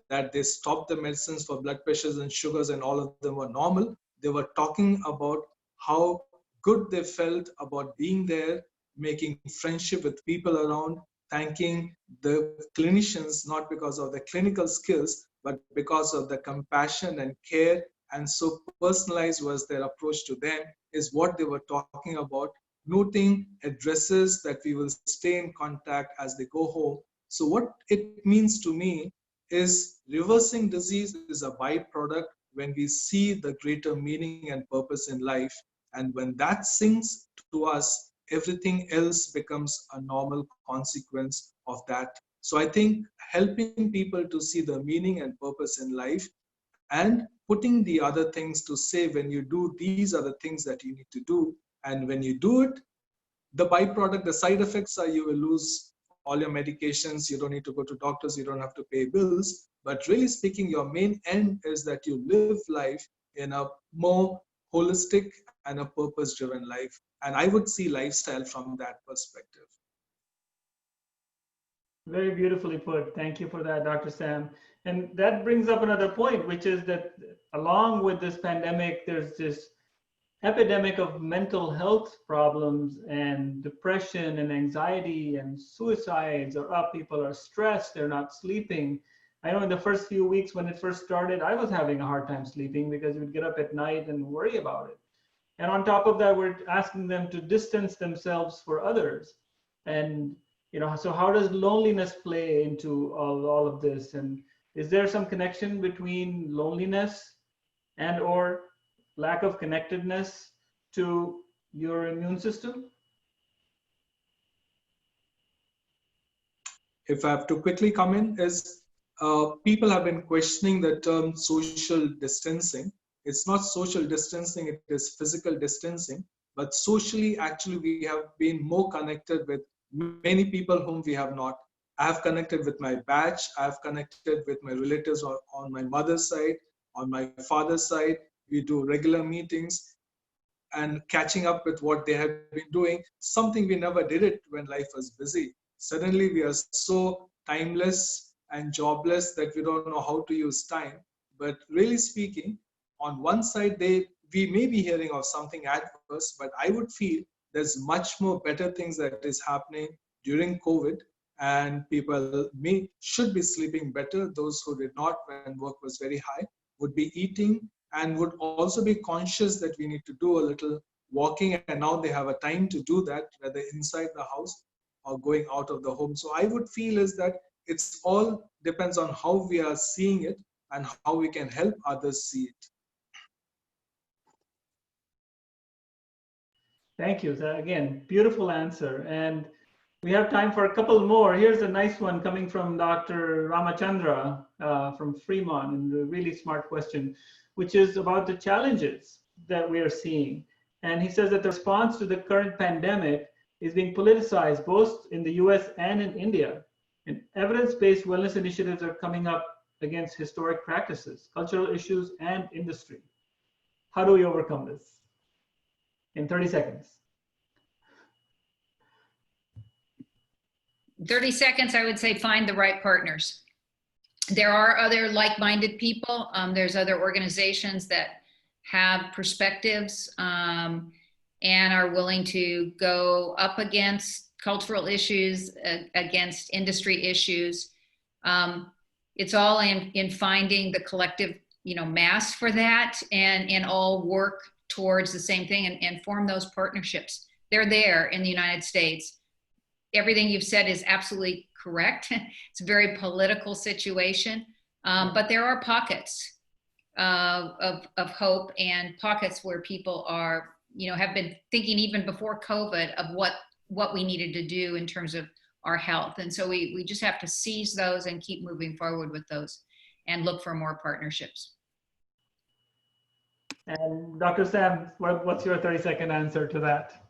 that they stopped the medicines for blood pressures and sugars and all of them were normal. They were talking about how good they felt about being there, making friendship with people around, thanking the clinicians not because of the clinical skills, but because of the compassion and care. And so personalized was their approach to them, is what they were talking about, noting addresses that we will stay in contact as they go home. So what it means to me is reversing disease is a byproduct when we see the greater meaning and purpose in life. And when that sinks to us, everything else becomes a normal consequence of that. So I think helping people to see the meaning and purpose in life and putting the other things to say, when you do, these are the things that you need to do. And when you do it, the byproduct, the side effects are you will lose all your medications, you don't need to go to doctors, you don't have to pay bills. But really speaking, your main end is that you live life in a more holistic and a purpose driven life. And I would see lifestyle from that perspective. Very beautifully put. Thank you for that, Dr. Sam. And that brings up another point, which is that along with this pandemic, there's this epidemic of mental health problems and depression and anxiety and suicides are up. People are stressed, they're not sleeping. I know in the first few weeks when it first started, I was having a hard time sleeping because you would get up at night and worry about it. And on top of that, we're asking them to distance themselves for others. And so how does loneliness play into all of this? And is there some connection between loneliness and or lack of connectedness to your immune system? If I have to quickly come in, is people have been questioning the term social distancing. It's not social distancing, it is physical distancing. But socially, actually, we have been more connected with many people whom we have not. I have connected with my batch, I have connected with my relatives on my mother's side, on my father's side. We do regular meetings and catching up with what they have been doing, something we never did it when life was busy. Suddenly we are so timeless and jobless that we don't know how to use time. But really speaking, on one side, we may be hearing of something adverse, but I would feel there's much more better things that is happening during COVID, and people should be sleeping better. Those who did not when work was very high would be eating and would also be conscious that we need to do a little walking, and now they have a time to do that, whether inside the house or going out of the home. So I would feel is that it's all depends on how we are seeing it and how we can help others see it. Thank you. So again, beautiful answer. And we have time for a couple more. Here's a nice one coming from Dr. Ramachandra from Fremont, and a really smart question, which is about the challenges that we are seeing. And he says that the response to the current pandemic is being politicized both in the US and in India. And evidence-based wellness initiatives are coming up against historic practices, cultural issues, and industry. How do we overcome this? In 30 seconds. 30 seconds, I would say find the right partners. There are other like-minded people. There's other organizations that have perspectives and are willing to go up against cultural issues, against industry issues. It's all in finding the collective, mass for that, and all work towards the same thing and form those partnerships. They're there in the United States. Everything you've said is absolutely correct. It's a very political situation, but there are pockets of hope, and pockets where people are, have been thinking even before COVID of what we needed to do in terms of our health. And so we just have to seize those and keep moving forward with those and look for more partnerships. And Dr. Sam, what's your 30-second answer to that?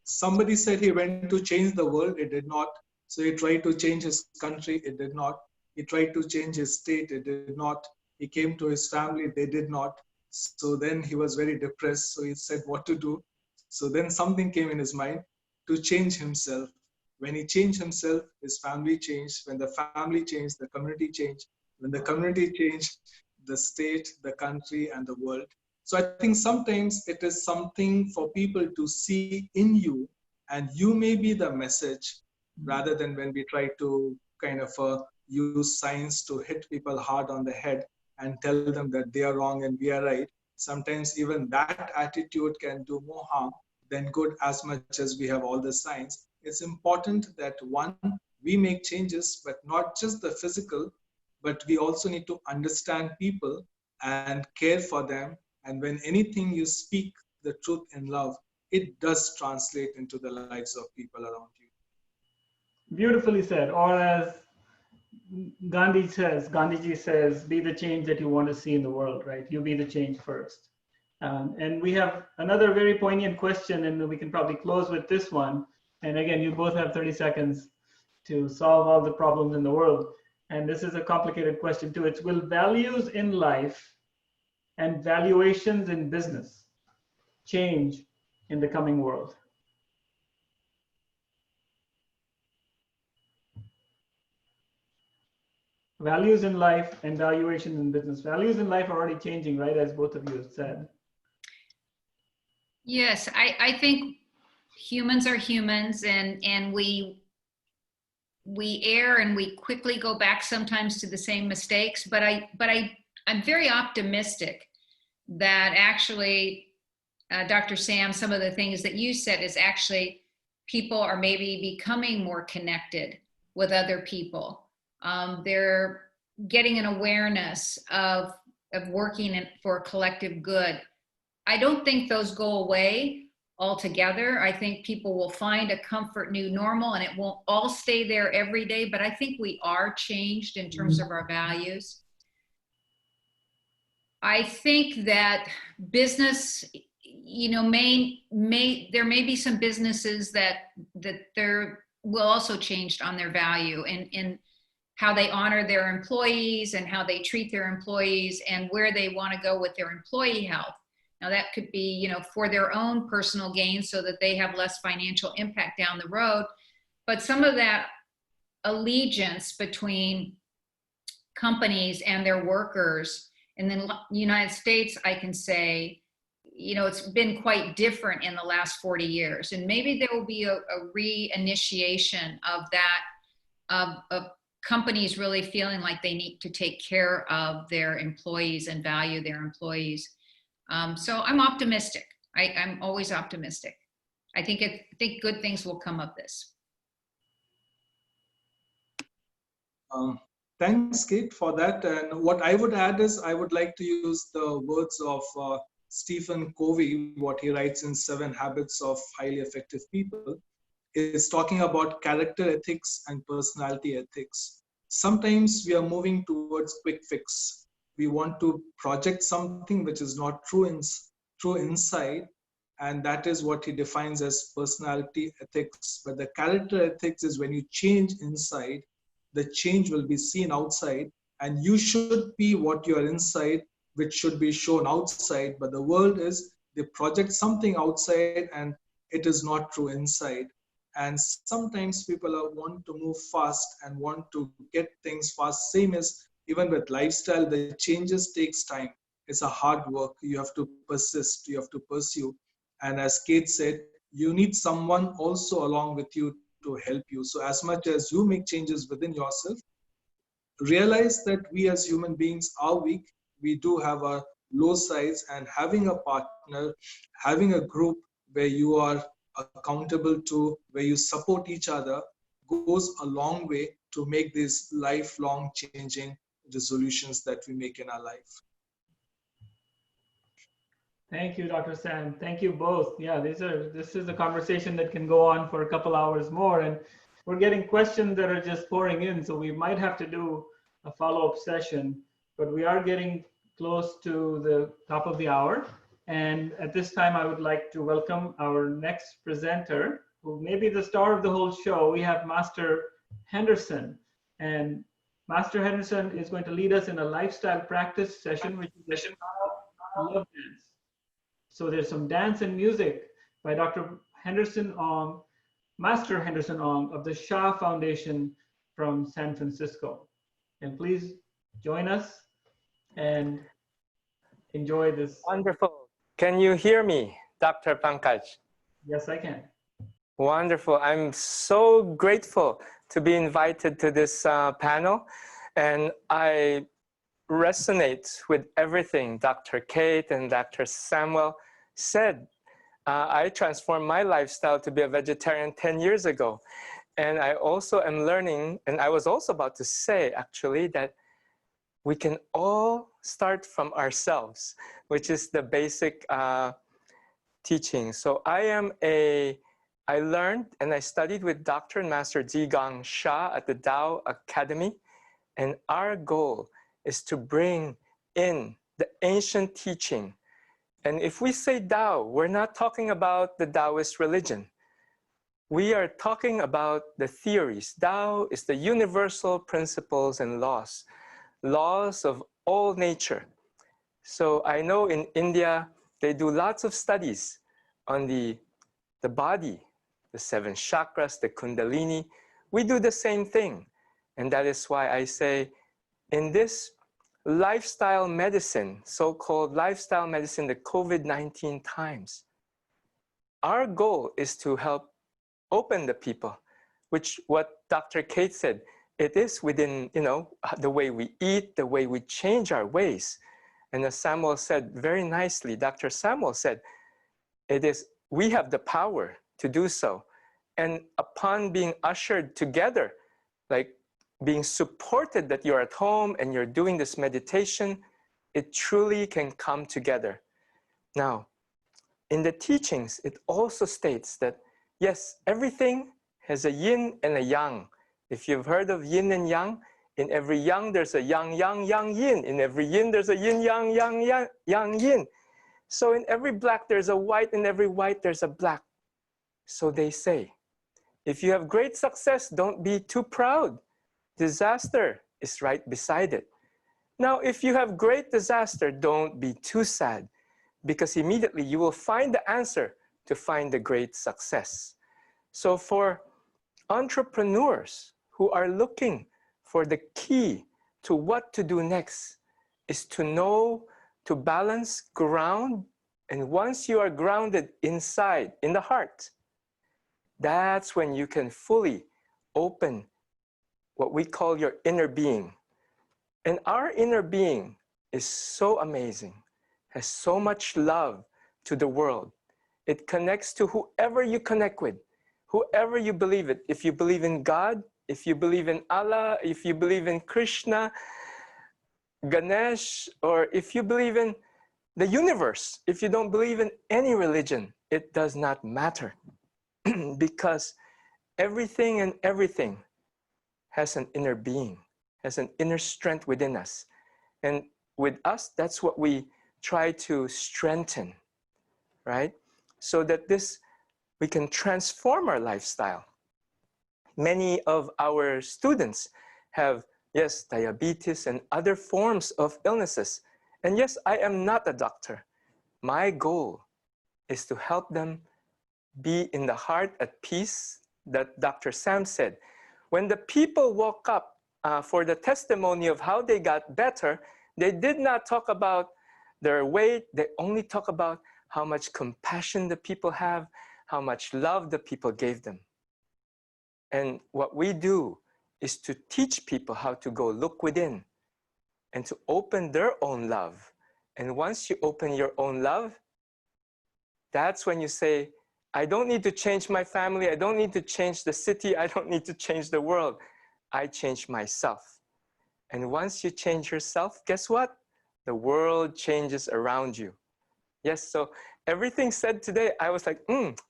Somebody said he went to change the world, it did not. So he tried to change his country, it did not. He tried to change his state, it did not. He came to his family, they did not. So then he was very depressed, so he said what to do. So then something came in his mind to change himself. When he changed himself, his family changed. When the family changed, the community changed. When the community changed, the state, the country, and the world. So I think sometimes it is something for people to see in you, and you may be the message, rather than when we try to kind of use science to hit people hard on the head and tell them that they are wrong and we are right. Sometimes even that attitude can do more harm than good, as much as we have all the science. It's important that one, we make changes, but not just the physical, but we also need to understand people and care for them. And when anything you speak the truth in love, it does translate into the lives of people around you. Beautifully said. Or as Gandhiji says, be the change that you want to see in the world, right? You be the change first. And we have another very poignant question, and we can probably close with this one. And again, you both have 30 seconds to solve all the problems in the world. And this is a complicated question too. It's, will values in life and valuations in business change in the coming world? Values in life and valuations in business. Values in life are already changing, right? As both of you have said. Yes, I think humans are humans, and we err and we quickly go back sometimes to the same mistakes. But I'm very optimistic that actually, Dr. Sam, some of the things that you said is actually people are maybe becoming more connected with other people. They're getting an awareness of working for a collective good. I don't think those go away altogether. I think people will find a comfort new normal, and it won't all stay there every day, but I think we are changed in terms of our values. I think that business, you know, there may be some businesses that there will also change on their value and how they honor their employees and how they treat their employees and where they want to go with their employee health. Now that could be, you know, for their own personal gain so that they have less financial impact down the road. But some of that allegiance between companies and their workers in the United States, I can say, you know, it's been quite different in the last 40 years. And maybe there will be a reinitiation of that, of companies really feeling like they need to take care of their employees and value their employees. So I'm optimistic. I'm always optimistic. I think good things will come of this. Thanks, Kate, for that. And what I would add is I would like to use the words of Stephen Covey, what he writes in 7 Habits of Highly Effective People, is talking about character ethics and personality ethics. Sometimes we are moving towards quick fix. We want to project something which is not true inside, and that is what he defines as personality ethics. But the character ethics is when you change inside, the change will be seen outside, and you should be what you are inside, which should be shown outside. But the world is, they project something outside and it is not true inside. And sometimes people want to move fast and want to get things fast. Same as even with lifestyle, the changes takes time. It's a hard work. You have to persist, you have to pursue. And as Kate said, you need someone also along with you to help you. So as much as you make changes within yourself, realize that we as human beings are weak. We do have a low sides, and having a partner, having a group where you are accountable to, where you support each other, goes a long way to make these lifelong changing resolutions that we make in our life. Thank you, Dr. Sam. Thank you both. Yeah, this is a conversation that can go on for a couple hours more, and we're getting questions that are just pouring in, so we might have to do a follow-up session, but we are getting close to the top of the hour. And at this time, I would like to welcome our next presenter, who may be the star of the whole show. We have Master Henderson, and Master Henderson is going to lead us in a lifestyle practice session, which is love dance. So there's some dance and music by Dr. Henderson on Master Henderson Ong of the Shah Foundation from San Francisco. And please join us and enjoy this. Wonderful. Can you hear me, Dr. Pankaj? Yes, I can. Wonderful. I'm so grateful to be invited to this panel. And I resonate with everything Dr. Kate and Dr. Samuel said. I transformed my lifestyle to be a vegetarian 10 years ago. And I also am learning, and I was also about to say actually, that we can all start from ourselves, which is the basic teaching. So I learned and I studied with Dr. and Master Zhigang Shah at the TAO Academy. And our goal is to bring in the ancient teaching. And if we say Tao, we're not talking about the Taoist religion. We are talking about the theories. Tao is the universal principles and laws of all nature. So I know in India, they do lots of studies on the body, the 7 chakras, the kundalini. We do the same thing. And that is why I say, in this lifestyle medicine, so-called lifestyle medicine, the COVID-19 times, our goal is to help open the people, which what Dr. Kate said, it is within, the way we eat, the way we change our ways. And as Samuel said very nicely, Dr. Samuel said, we have the power to do so. And upon being ushered together, like being supported that you're at home and you're doing this meditation, it truly can come together. Now, in the teachings, it also states that, yes, everything has a yin and a yang. If you've heard of yin and yang, in every yang, there's a yang, yang, yang, yin. In every yin, there's a yin, yang, yang, yang, yang, yin. So in every black, there's a white. In every white, there's a black. So they say, if you have great success, don't be too proud. Disaster is right beside it. Now, if you have great disaster, don't be too sad, because immediately you will find the answer to find the great success. So for entrepreneurs who are looking for the key to what to do next is to know, to balance, ground, and once you are grounded inside, in the heart, that's when you can fully open what we call your inner being. And our inner being is so amazing, has so much love to the world. It connects to whoever you connect with, whoever you believe it. If you believe in God, if you believe in Allah, if you believe in Krishna, Ganesh, or if you believe in the universe, if you don't believe in any religion, it does not matter. Because everything and everything has an inner being, has an inner strength within us. And with us, that's what we try to strengthen, right? So that we can transform our lifestyle. Many of our students have, yes, diabetes and other forms of illnesses. And yes, I am not a doctor. My goal is to help them be in the heart at peace, that Dr. Sam said. When the people woke up for the testimony of how they got better, they did not talk about their weight. They only talk about how much compassion the people have, how much love the people gave them. And what we do is to teach people how to go look within and to open their own love. And once you open your own love, that's when you say, I don't need to change my family. I don't need to change the city. I don't need to change the world. I change myself. And once you change yourself, guess what? The world changes around you. Yes, so everything said today, I was like,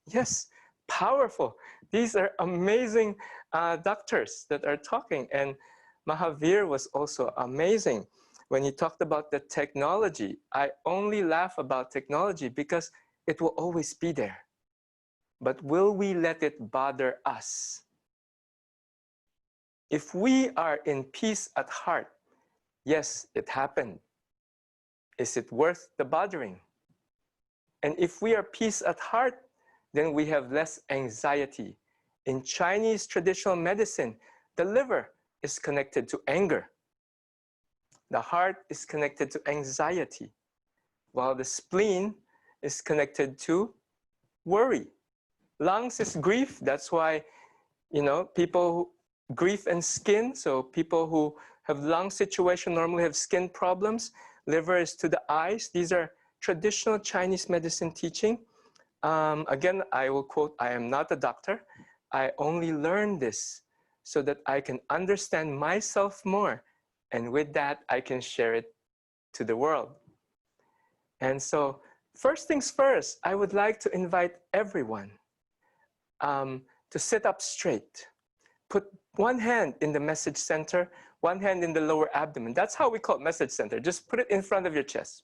yes, powerful. These are amazing doctors that are talking. And Mahavir was also amazing. When he talked about the technology, I only laugh about technology because it will always be there. But will we let it bother us? If we are in peace at heart, yes, it happened. Is it worth the bothering? And if we are peace at heart, then we have less anxiety In Chinese traditional medicine, the liver is connected to anger. The heart is connected to anxiety, while the spleen is connected to worry. Lungs is grief. That's why, people grief and skin. So people who have lung situation normally have skin problems. Liver is to the eyes. These are traditional Chinese medicine teaching. Again, I will quote, I am not a doctor. I only learned this so that I can understand myself more. And with that, I can share it to the world. And so first things first, I would like to invite everyone to sit up straight. Put one hand in the message center, one hand in the lower abdomen. That's how we call it message center. Just put it in front of your chest.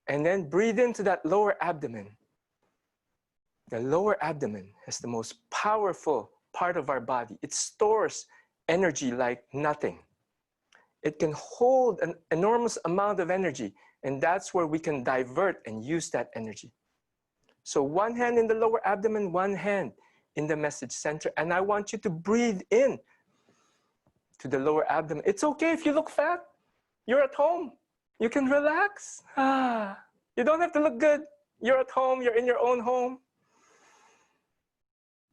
And then breathe into that lower abdomen. The lower abdomen is the most powerful part of our body. It stores energy like nothing. It can hold an enormous amount of energy, and that's where we can divert and use that energy. So one hand in the lower abdomen, one hand in the message center, and I want you to breathe in to the lower abdomen. It's okay if you look fat. You're at home. You can relax. You don't have to look good. You're at home. You're in your own home.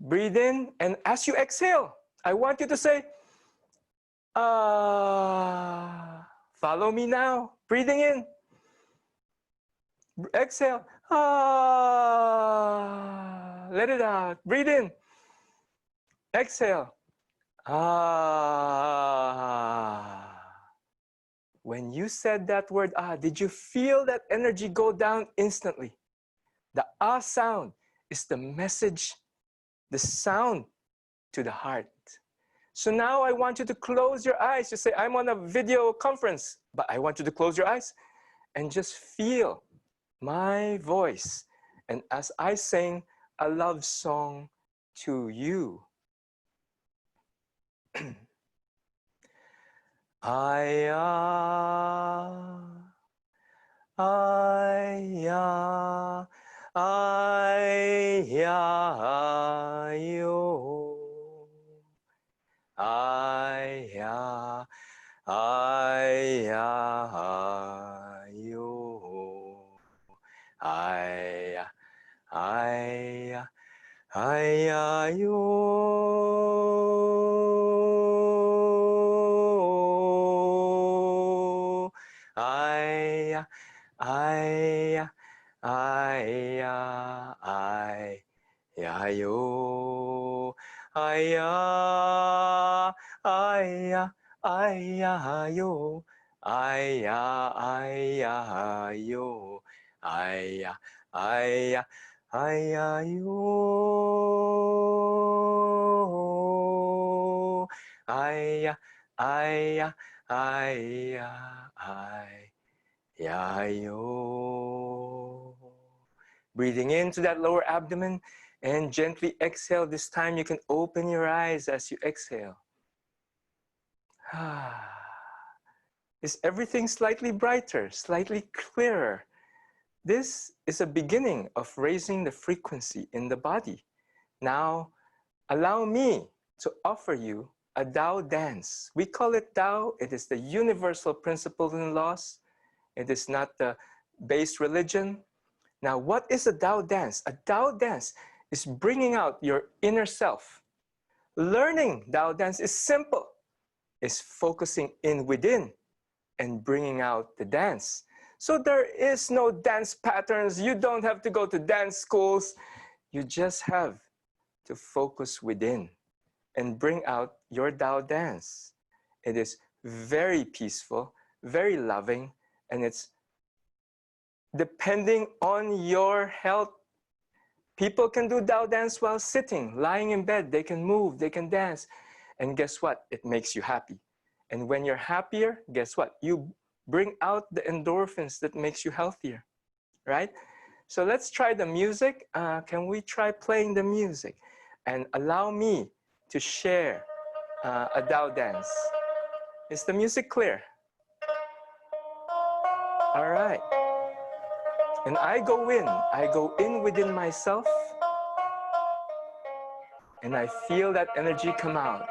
Breathe in, and as you exhale, I want you to say, follow me now. Breathing in. Exhale. Let it out. Breathe in. Exhale. When you said that word, did you feel that energy go down instantly? The sound is the message, the sound to the heart. So now I want you to close your eyes. You say, I'm on a video conference, but I want you to close your eyes and just feel my voice. And as I sing a love song to you. Aya, aya, aya, yo. Aya, aya, yo. Aya, aya, aya, yo. Aya, aya, aya, aya, yo. Aya, aya, aya, yo. Aya, aya, yo. Aya, aya, aya, yo. Aya, aya, aya, aya, yo. Breathing into that lower abdomen and gently exhale. This time you can open your eyes as you exhale. Is everything slightly brighter, slightly clearer? This is a beginning of raising the frequency in the body. Now, allow me to offer you a Tao dance. We call it Tao. It is the universal principles and laws. It is not the base religion. Now, what is a Tao dance? A Tao dance is bringing out your inner self. Learning Tao dance is simple. It's focusing in within and bringing out the dance. So there is no dance patterns. You don't have to go to dance schools. You just have to focus within and bring out your Tao dance. It is very peaceful, very loving, and it's depending on your health. People can do Tao dance while sitting, lying in bed. They can move, they can dance. And guess what? It makes you happy. And when you're happier, guess what? You bring out the endorphins that makes you healthier, right? So let's try the music. Can we try playing the music? And allow me to share a Tao dance. Is the music clear? All right. And I go in within myself. And I feel that energy come out.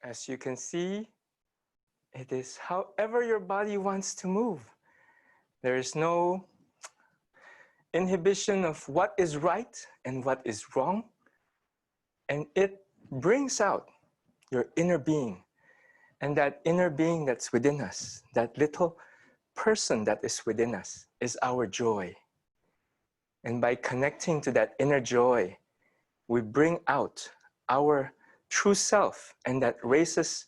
As you can see, it is however your body wants to move. There is no inhibition of what is right and what is wrong. And it brings out your inner being. And that inner being that's within us, that little person that is within us, is our joy. And by connecting to that inner joy, we bring out our true self, and that raises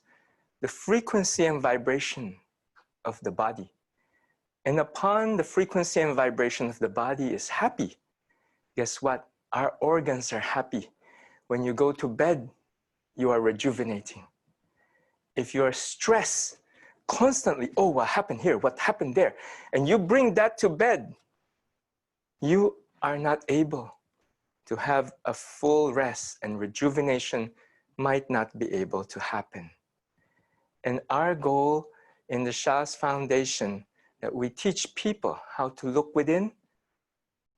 the frequency and vibration of the body. And upon the frequency and vibration of the body is happy, guess what? Our organs are happy. When you go to bed, you are rejuvenating. If you are stressed constantly, oh, what happened here? What happened there? And you bring that to bed, you are not able to have a full rest, and rejuvenation might not be able to happen. And our goal in the Shah's Foundation, that we teach people how to look within,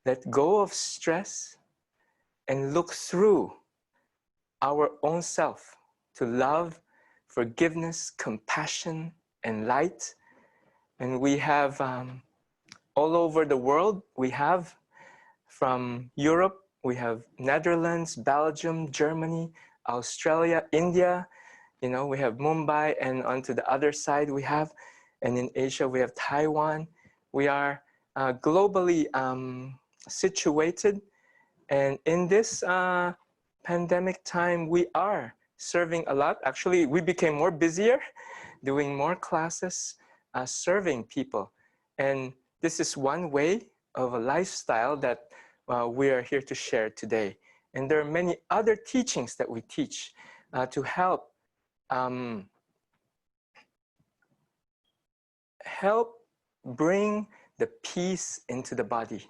let go of stress, and look through our own self to love, forgiveness, compassion, and light. And we have all over the world, we have from Europe, we have Netherlands, Belgium, Germany, Australia, India, you know, we have Mumbai, and onto the other side we have, and in Asia we have Taiwan. We are globally situated, and in this pandemic time, we are serving a lot. Actually, we became more busier, doing more classes, serving people. And this is one way of a lifestyle that we are here to share today. And there are many other teachings that we teach to help bring the peace into the body,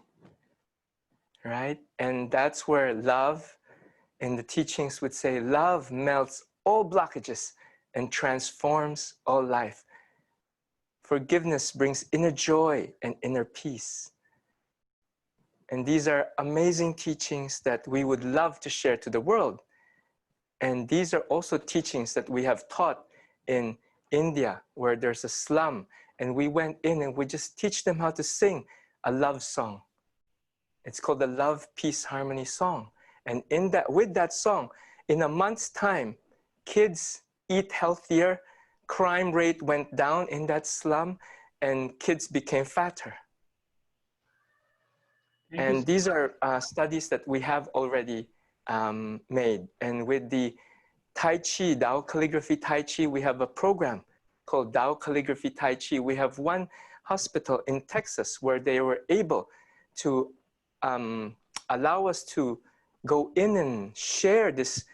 right? And that's where love, in the teachings would say, love melts all blockages and transforms all life. Forgiveness brings inner joy and inner peace. And these are amazing teachings that we would love to share to the world. And these are also teachings that we have taught in India, where there's a slum. And we went in and we just teach them how to sing a love song. It's called the Love, Peace, Harmony song. And with that song, in a month's time, kids eat healthier, crime rate went down in that slum, and kids became fatter. Thank you And so these are studies that we have already made. And with the Tai Chi, Tao Calligraphy Tai Chi, we have a program called Tao Calligraphy Tai Chi. We have one hospital in Texas where they were able to allow us to go in and share this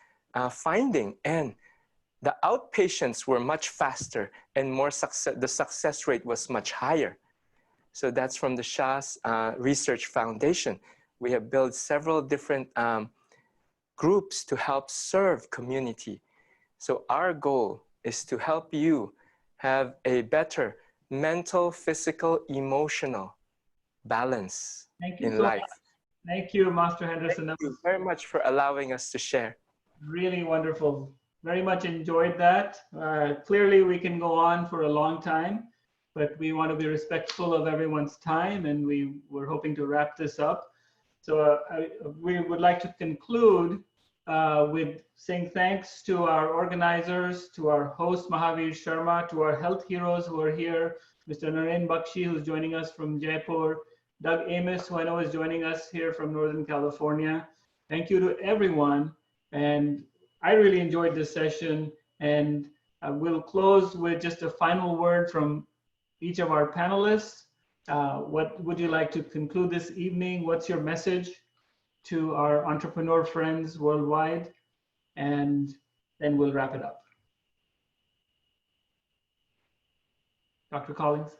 finding. And the outpatients were much faster and more success, the success rate was much higher. So that's from the Shah's Research Foundation. We have built several different groups to help serve community. So our goal is to help you have a better mental, physical, emotional balance Thank you in so much. life. Thank you, Master Henderson. Thank you very much for allowing us to share. Really wonderful. Very much enjoyed that. Clearly, we can go on for a long time, but we want to be respectful of everyone's time, and we were hoping to wrap this up. So we would like to conclude with saying thanks to our organizers, to our host Mahavir Sharma, to our health heroes who are here, Mr. Naren Bakshi, who's joining us from Jaipur, Doug Amos, who I know is joining us here from Northern California. Thank you to everyone. And I really enjoyed this session, and we'll close with just a final word from each of our panelists. What would you like to conclude this evening? What's your message to our entrepreneur friends worldwide? And then we'll wrap it up. Dr. Collins?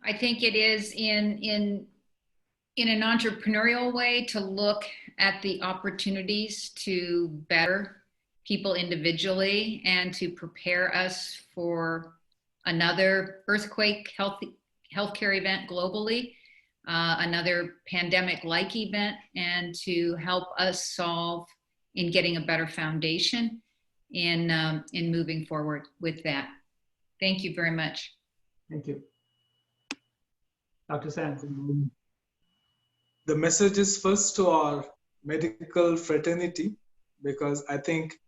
I think it is in an entrepreneurial way to look at the opportunities to better people individually and to prepare us for another earthquake healthcare event globally, another pandemic-like event, and to help us solve in getting a better foundation in moving forward with that. Thank you very much. Thank you. Dr. Sands? The message is first to our medical fraternity, because I think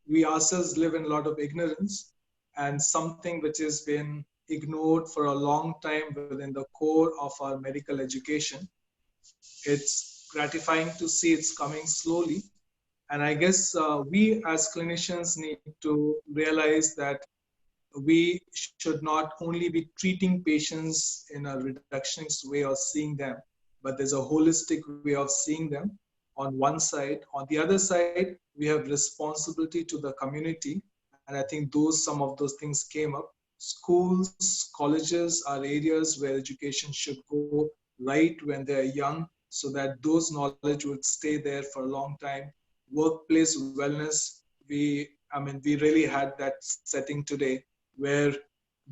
we ourselves live in a lot of ignorance, and something which has been ignored for a long time within the core of our medical education. It's gratifying to see it's coming slowly. And I guess we as clinicians need to realize that we should not only be treating patients in a reductionist way of seeing them, but there's a holistic way of seeing them on one side. On the other side, we have responsibility to the community. And I think some of those things came up. Schools, colleges are areas where education should go right when they're young, so that those knowledge would stay there for a long time. Workplace wellness, we really had that setting today where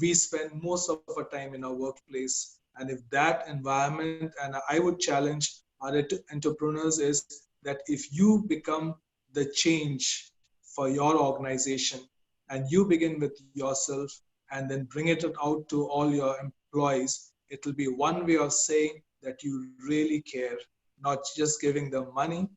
we spend most of our time in our workplace. And if that environment, and I would challenge our entrepreneurs, is that if you become the change for your organization and you begin with yourself and then bring it out to all your employees, it will be one way of saying that you really care, not just giving them money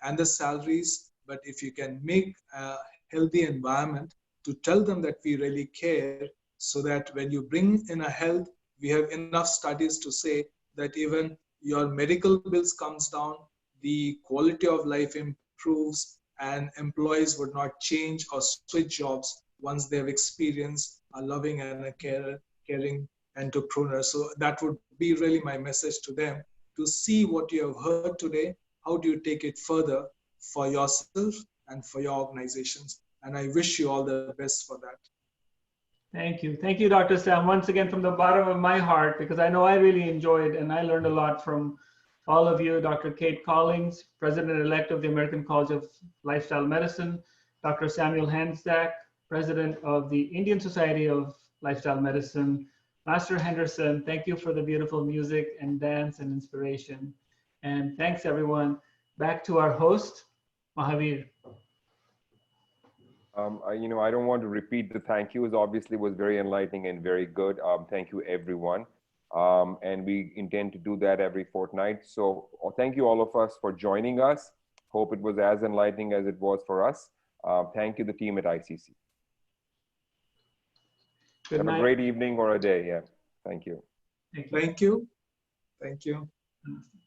and the salaries, but if you can make a healthy environment to tell them that we really care, so that when you bring in a health, we have enough studies to say that even your medical bills comes down, the quality of life improves, and employees would not change or switch jobs once they have experienced a loving and a caring entrepreneur. So that would be really my message to them, to see what you have heard today. How do you take it further for yourself and for your organizations? And I wish you all the best for that. Thank you. Thank you, Dr. Sam, once again from the bottom of my heart, because I know I really enjoyed and I learned a lot from all of you. Dr. Kate Collins, President-elect of the American College of Lifestyle Medicine, Dr. Samuel Hansack, President of the Indian Society of Lifestyle Medicine, Master Henderson, thank you for the beautiful music and dance and inspiration. And thanks, everyone. Back to our host, Mahavir. I don't want to repeat the thank yous. Obviously, it was very enlightening and very good. Thank you, everyone. And we intend to do that every fortnight. So thank you all of us for joining us. Hope it was as enlightening as it was for us. Thank you, the team at ICC. Good Have night. a great evening or a day. Yeah. Thank you. Thank you. Thank you. Thank you. Namaste.